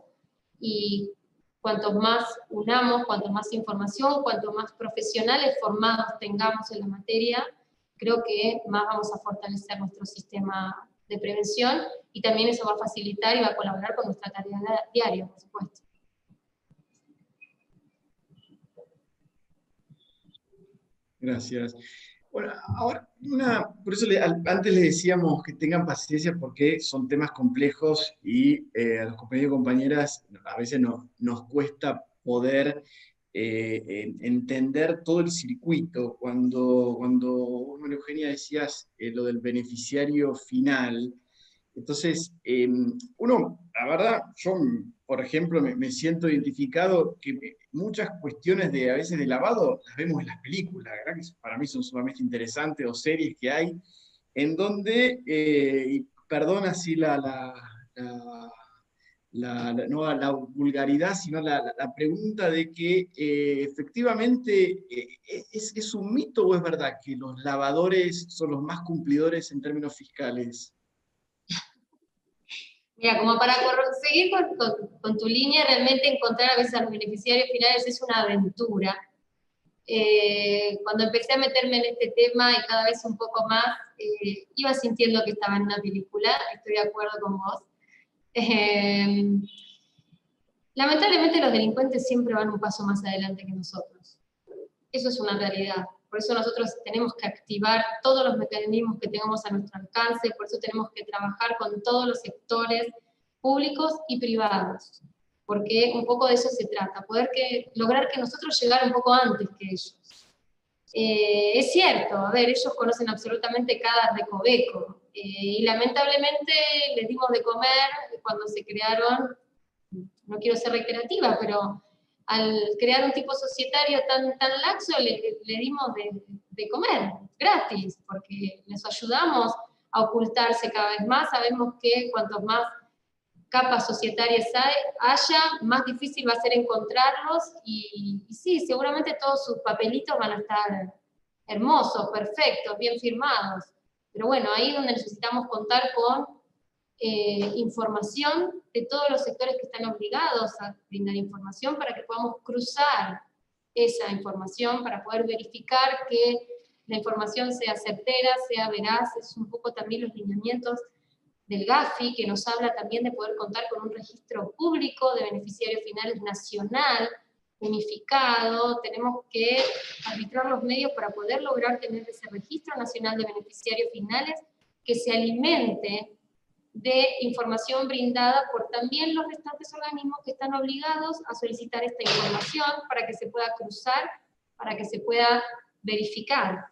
y cuanto más unamos, cuanto más información, cuanto más profesionales formados tengamos en la materia, creo que más vamos a fortalecer nuestro sistema de prevención, y también eso va a facilitar y va a colaborar con nuestra tarea diaria, por supuesto. Gracias. Bueno, ahora, por eso antes les decíamos que tengan paciencia porque son temas complejos y a los compañeros y compañeras a veces nos cuesta poder entender todo el circuito. Cuando María Eugenia decías lo del beneficiario final, entonces, la verdad, yo, por ejemplo, me siento identificado que muchas cuestiones a veces de lavado las vemos en las películas, ¿verdad? Que para mí son sumamente interesantes, o series que hay, en donde, y perdón así no la vulgaridad, sino la pregunta de que efectivamente ¿es un mito o es verdad que los lavadores son los más cumplidores en términos fiscales? Mira, como para seguir con tu línea, realmente encontrar a veces a los beneficiarios finales es una aventura. Cuando empecé a meterme en este tema y cada vez un poco más, iba sintiendo que estaba en una película, estoy de acuerdo con vos. Lamentablemente los delincuentes siempre van un paso más adelante que nosotros. Eso es una realidad. Por eso nosotros tenemos que activar todos los mecanismos que tengamos a nuestro alcance, por eso tenemos que trabajar con todos los sectores públicos y privados, porque un poco de eso se trata, lograr que nosotros llegar un poco antes que ellos. Es cierto, a ver, ellos conocen absolutamente cada recoveco, y lamentablemente les dimos de comer cuando se crearon, no quiero ser reiterativa, pero al crear un tipo societario tan laxo, le dimos de comer gratis, porque les ayudamos a ocultarse cada vez más. Sabemos que cuantos más capas societarias haya, más difícil va a ser encontrarlos, y sí, seguramente todos sus papelitos van a estar hermosos, perfectos, bien firmados, pero bueno, ahí es donde necesitamos contar con información de todos los sectores que están obligados a brindar información, para que podamos cruzar esa información, para poder verificar que la información sea certera, sea veraz. Es un poco también los lineamientos del GAFI, que nos habla también de poder contar con un registro público de beneficiarios finales nacional, unificado. Tenemos que arbitrar los medios para poder lograr tener ese registro nacional de beneficiarios finales que se alimente de información brindada por también los restantes organismos que están obligados a solicitar esta información, para que se pueda cruzar, para que se pueda verificar,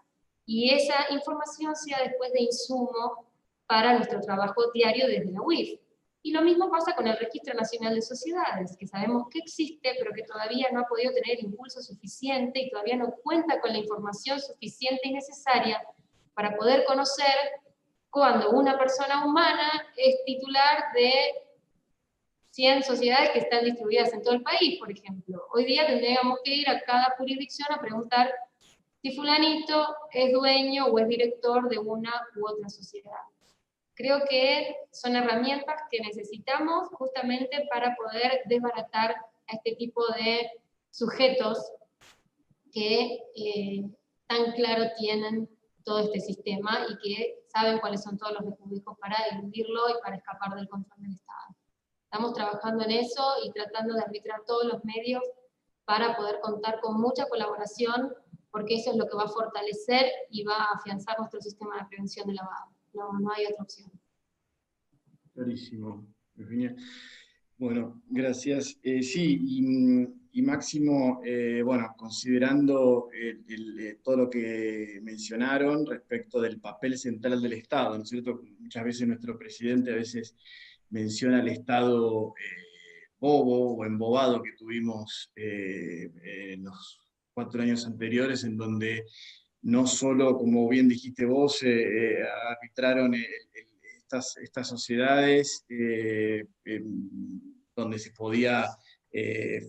y esa información sea después de insumo para nuestro trabajo diario desde la UIF. Y lo mismo pasa con el Registro Nacional de Sociedades, que sabemos que existe, pero que todavía no ha podido tener el impulso suficiente y todavía no cuenta con la información suficiente y necesaria para poder conocer cuando una persona humana es titular de 100 sociedades que están distribuidas en todo el país, por ejemplo. Hoy día tendríamos que ir a cada jurisdicción a preguntar si fulanito es dueño o es director de una u otra sociedad. Creo que son herramientas que necesitamos justamente para poder desbaratar a este tipo de sujetos que tan claro tienen todo este sistema y que saben cuáles son todos los recursos para eludirlo y para escapar del control del Estado. Estamos trabajando en eso y tratando de arbitrar todos los medios para poder contar con mucha colaboración, porque eso es lo que va a fortalecer y va a afianzar nuestro sistema de prevención de lavado. No hay otra opción. Clarísimo, Virginia. Bueno, gracias. Sí, y Máximo, bueno, considerando todo lo que mencionaron respecto del papel central del Estado, ¿no es cierto? Muchas veces nuestro presidente a veces menciona el Estado bobo o embobado que tuvimos en los 4 años anteriores, en donde no solo, como bien dijiste vos, arbitraron estas sociedades donde se podía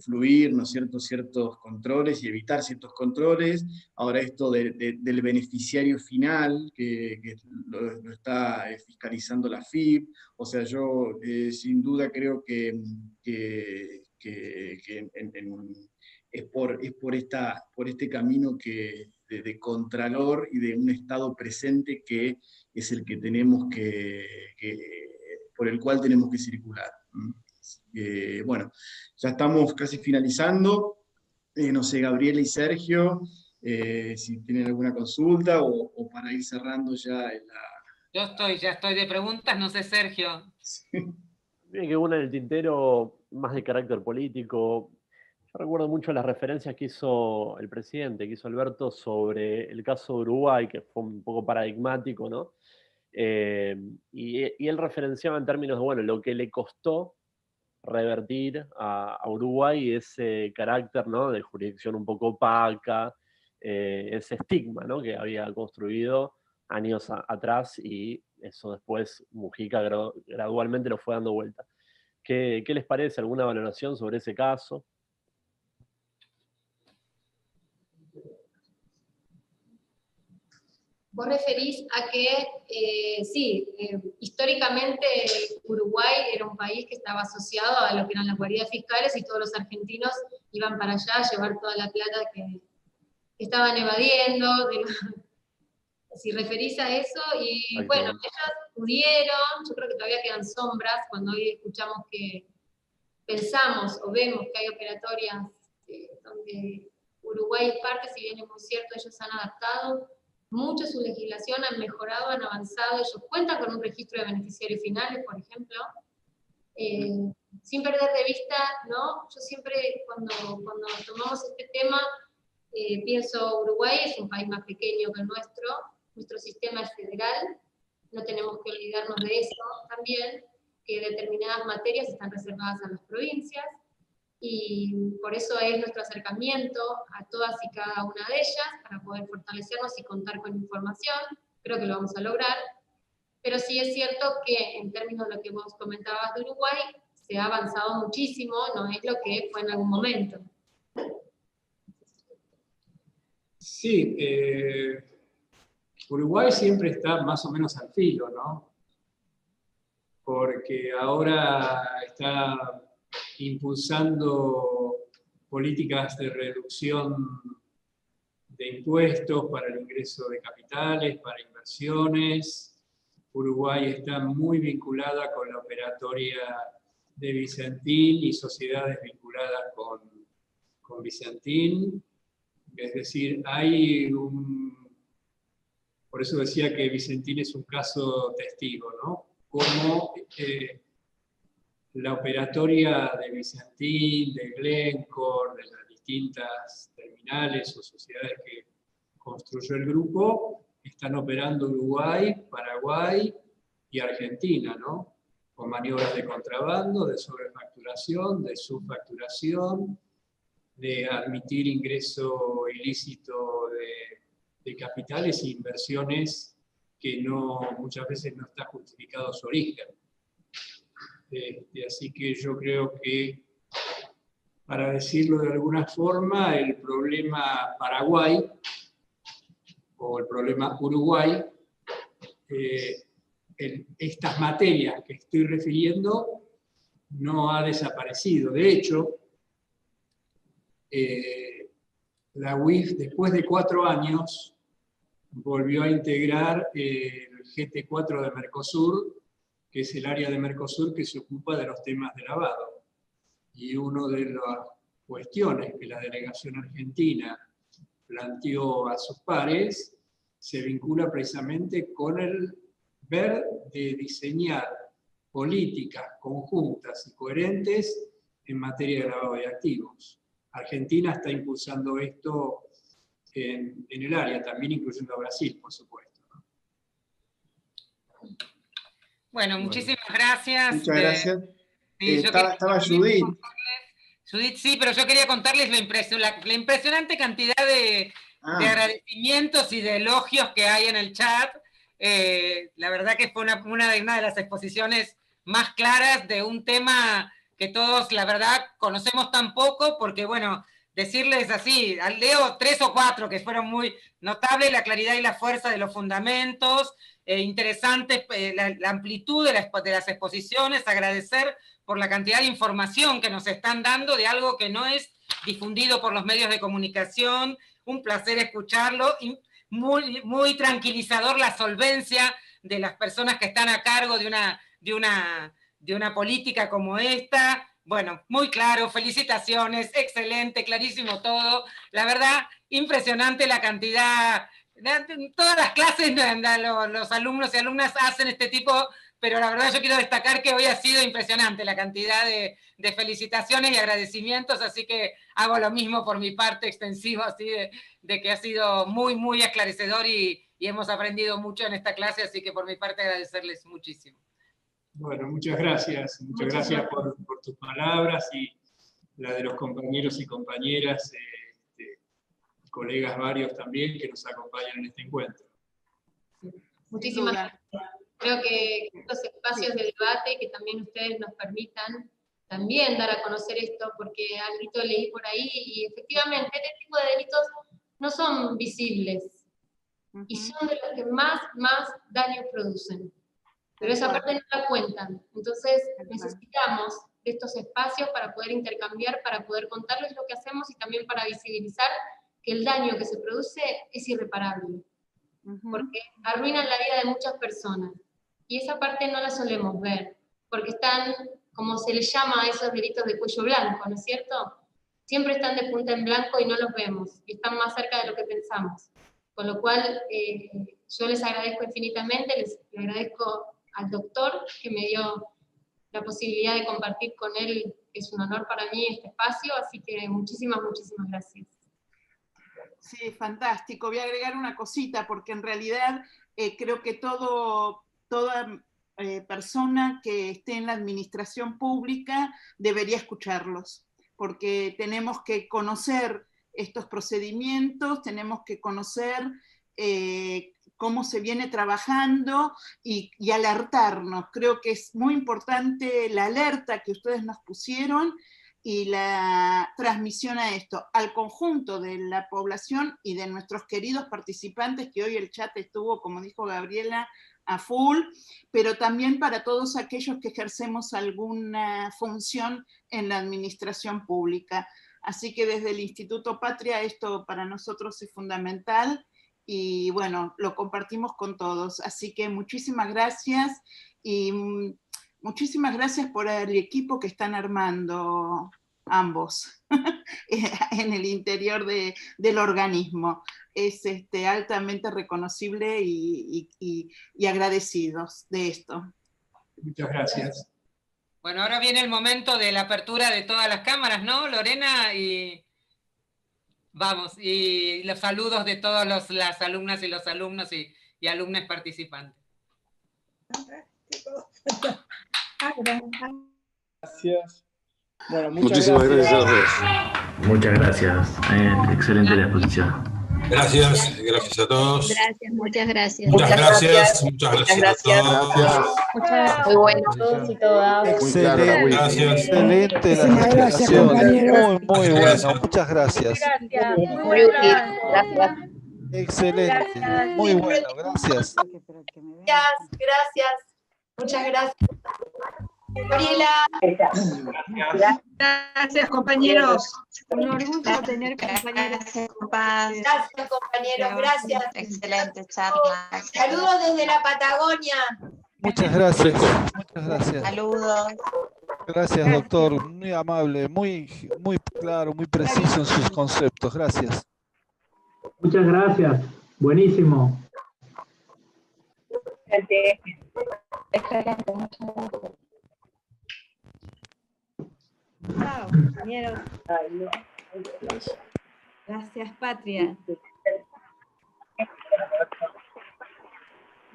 fluir, ¿no es cierto?, ciertos controles y evitar ciertos controles. Ahora esto del beneficiario final, que lo está fiscalizando la FIP. O sea, yo sin duda creo que es por este camino de contralor y de un Estado presente que es el que tenemos por el cual tenemos que circular. Bueno, ya estamos casi finalizando. No sé, Gabriela y Sergio, si tienen alguna consulta o para ir cerrando ya Ya estoy de preguntas, no sé, Sergio. Bien, que una en el tintero más de carácter político. Yo recuerdo mucho las referencias que hizo el presidente, que hizo Alberto, sobre el caso de Uruguay, que fue un poco paradigmático, ¿no? Y él referenciaba en términos de, bueno, lo que le costó revertir a Uruguay ese carácter, ¿no?, de jurisdicción un poco opaca, ese estigma, ¿no?, que había construido años atrás, y eso después Mujica gradualmente lo fue dando vuelta. ¿Qué les parece? ¿Alguna valoración sobre ese caso? Vos referís a que, históricamente Uruguay era un país que estaba asociado a lo que eran las guaridas fiscales y todos los argentinos iban para allá a llevar toda la plata que estaban evadiendo. Si referís a eso, y bueno, ellos pudieron, yo creo que todavía quedan sombras cuando hoy escuchamos que pensamos o vemos que hay operatorias donde Uruguay es parte, si bien es muy cierto, ellos han adaptado mucho su legislación, han mejorado, han avanzado, ellos cuentan con un registro de beneficiarios finales, por ejemplo, sin perder de vista, ¿no? Yo siempre cuando tomamos este tema, pienso Uruguay es un país más pequeño que el nuestro sistema es federal, no tenemos que olvidarnos de eso también, que determinadas materias están reservadas a las provincias, y por eso es nuestro acercamiento a todas y cada una de ellas, para poder fortalecernos y contar con información. Creo que lo vamos a lograr, pero sí es cierto que en términos de lo que vos comentabas de Uruguay, se ha avanzado muchísimo, no es lo que fue en algún momento. Sí, Uruguay siempre está más o menos al filo, ¿no? Porque ahora está impulsando políticas de reducción de impuestos para el ingreso de capitales, para inversiones. Uruguay está muy vinculada con la operatoria de Vicentín y sociedades vinculadas con Vicentín. Es decir, hay por eso decía que Vicentín es un caso testigo, ¿no? Como la operatoria de Vicentín, de Glencore, de las distintas terminales o sociedades que construyó el grupo, están operando Uruguay, Paraguay y Argentina, ¿no? Con maniobras de contrabando, de sobrefacturación, de subfacturación, de admitir ingreso ilícito de capitales e inversiones que muchas veces no está justificado su origen. Así que yo creo que, para decirlo de alguna forma, el problema Paraguay o el problema Uruguay, estas materias que estoy refiriendo, no ha desaparecido. De hecho, la UIF, después de 4 años, volvió a integrar el GT4 de Mercosur, que es el área de Mercosur que se ocupa de los temas de lavado. Y una de las cuestiones que la delegación argentina planteó a sus pares se vincula precisamente con el ver de diseñar políticas conjuntas y coherentes en materia de lavado de activos. Argentina está impulsando esto en el área, también incluyendo a Brasil, por supuesto, ¿no? Bueno, muchísimas gracias. Muchas gracias. Sí, estaba Judith. Judith, sí, pero yo quería contarles la impresionante cantidad de agradecimientos y de elogios que hay en el chat. La verdad que fue una de las exposiciones más claras de un tema que todos, la verdad, conocemos tan poco, porque, bueno, decirles así, leo 3 o 4 que fueron muy notables, la claridad y la fuerza de los fundamentos, interesantes, la amplitud de las exposiciones, agradecer por la cantidad de información que nos están dando de algo que no es difundido por los medios de comunicación, un placer escucharlo, y muy, muy tranquilizador la solvencia de las personas que están a cargo de una política como esta. Bueno, muy claro, felicitaciones, excelente, clarísimo todo. La verdad, impresionante la cantidad. Todas las clases los alumnos y alumnas hacen este tipo, pero la verdad yo quiero destacar que hoy ha sido impresionante la cantidad de felicitaciones y agradecimientos, así que hago lo mismo por mi parte, extensivo, así de que ha sido muy, muy esclarecedor y hemos aprendido mucho en esta clase, así que por mi parte agradecerles muchísimo. Bueno, muchas gracias por tus palabras y la de los compañeros y compañeras, colegas varios también que nos acompañan en este encuentro. Muchísimas gracias. Creo que estos espacios de debate, que también ustedes nos permitan también dar a conocer esto, porque algo leí por ahí, y efectivamente este tipo de delitos no son visibles, y son de los que más daño producen. Pero esa parte no la cuentan. Entonces necesitamos de estos espacios para poder intercambiar, para poder contarles lo que hacemos y también para visibilizar que el daño que se produce es irreparable. Porque arruinan la vida de muchas personas. Y esa parte no la solemos ver, porque están, como se les llama a esos delitos de cuello blanco, ¿no es cierto? Siempre están de punta en blanco y no los vemos, y están más cerca de lo que pensamos. Con lo cual, yo les agradezco infinitamente, les agradezco al doctor que me dio la posibilidad de compartir con él, es un honor para mí este espacio, así que muchísimas gracias. Sí, fantástico. Voy a agregar una cosita, porque en realidad creo que toda persona que esté en la administración pública debería escucharlos, porque tenemos que conocer estos procedimientos, tenemos que conocer cómo se viene trabajando y alertarnos. Creo que es muy importante la alerta que ustedes nos pusieron y la transmisión a esto, al conjunto de la población y de nuestros queridos participantes, que hoy el chat estuvo, como dijo Gabriela, a full, pero también para todos aquellos que ejercemos alguna función en la administración pública. Así que desde el Instituto Patria esto para nosotros es fundamental y bueno, lo compartimos con todos. Así que muchísimas gracias y muchísimas gracias por el equipo que están armando ambos en el interior del organismo. Es altamente reconocible y agradecidos de esto. Muchas gracias. Bueno, ahora viene el momento de la apertura de todas las cámaras, ¿no, Lorena? Y vamos, y los saludos de todas las alumnas y los alumnos y alumnas participantes. Gracias. Bueno, muchísimas gracias a los dos. Muchas gracias. Excelente la exposición. Gracias a todos. Gracias, muchas gracias. Muchas gracias a todos. Gracias. Muy bueno todos y todas. Excelente, gracias. Excelente la explicación. Muy bueno, muchas gracias. Muy útil, gracias. Excelente, muy bueno, gracias. Gracias. Muchas gracias. Gabriela. Gracias, compañeros. Un orgullo tener compañeras. Gracias, compañeros. Gracias. Excelente charla. Saludos desde la Patagonia. Muchas gracias. Muchas gracias. Saludos. Gracias, doctor. Muy amable, muy claro, muy preciso en sus conceptos. Gracias. Muchas gracias. Buenísimo. Excelente, muchas gracias. Chao, compañeros. Gracias, Patria.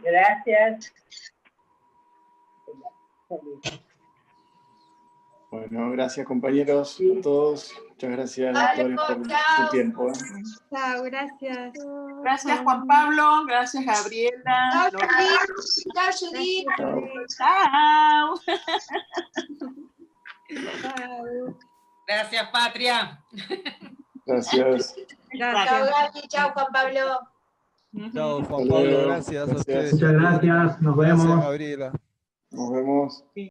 Gracias. Bueno, gracias compañeros a todos. Muchas gracias doctores por su tiempo. Chao, gracias. Gracias Juan Pablo, gracias Gabriela. Chao, Judith. Chao. Gracias, Patria. Gracias. Chao, Gaby. Chao, Juan Pablo. Chao, Juan Pablo, gracias a ustedes. Muchas gracias, nos Gracias, vemos. Gabriela. Nos vemos.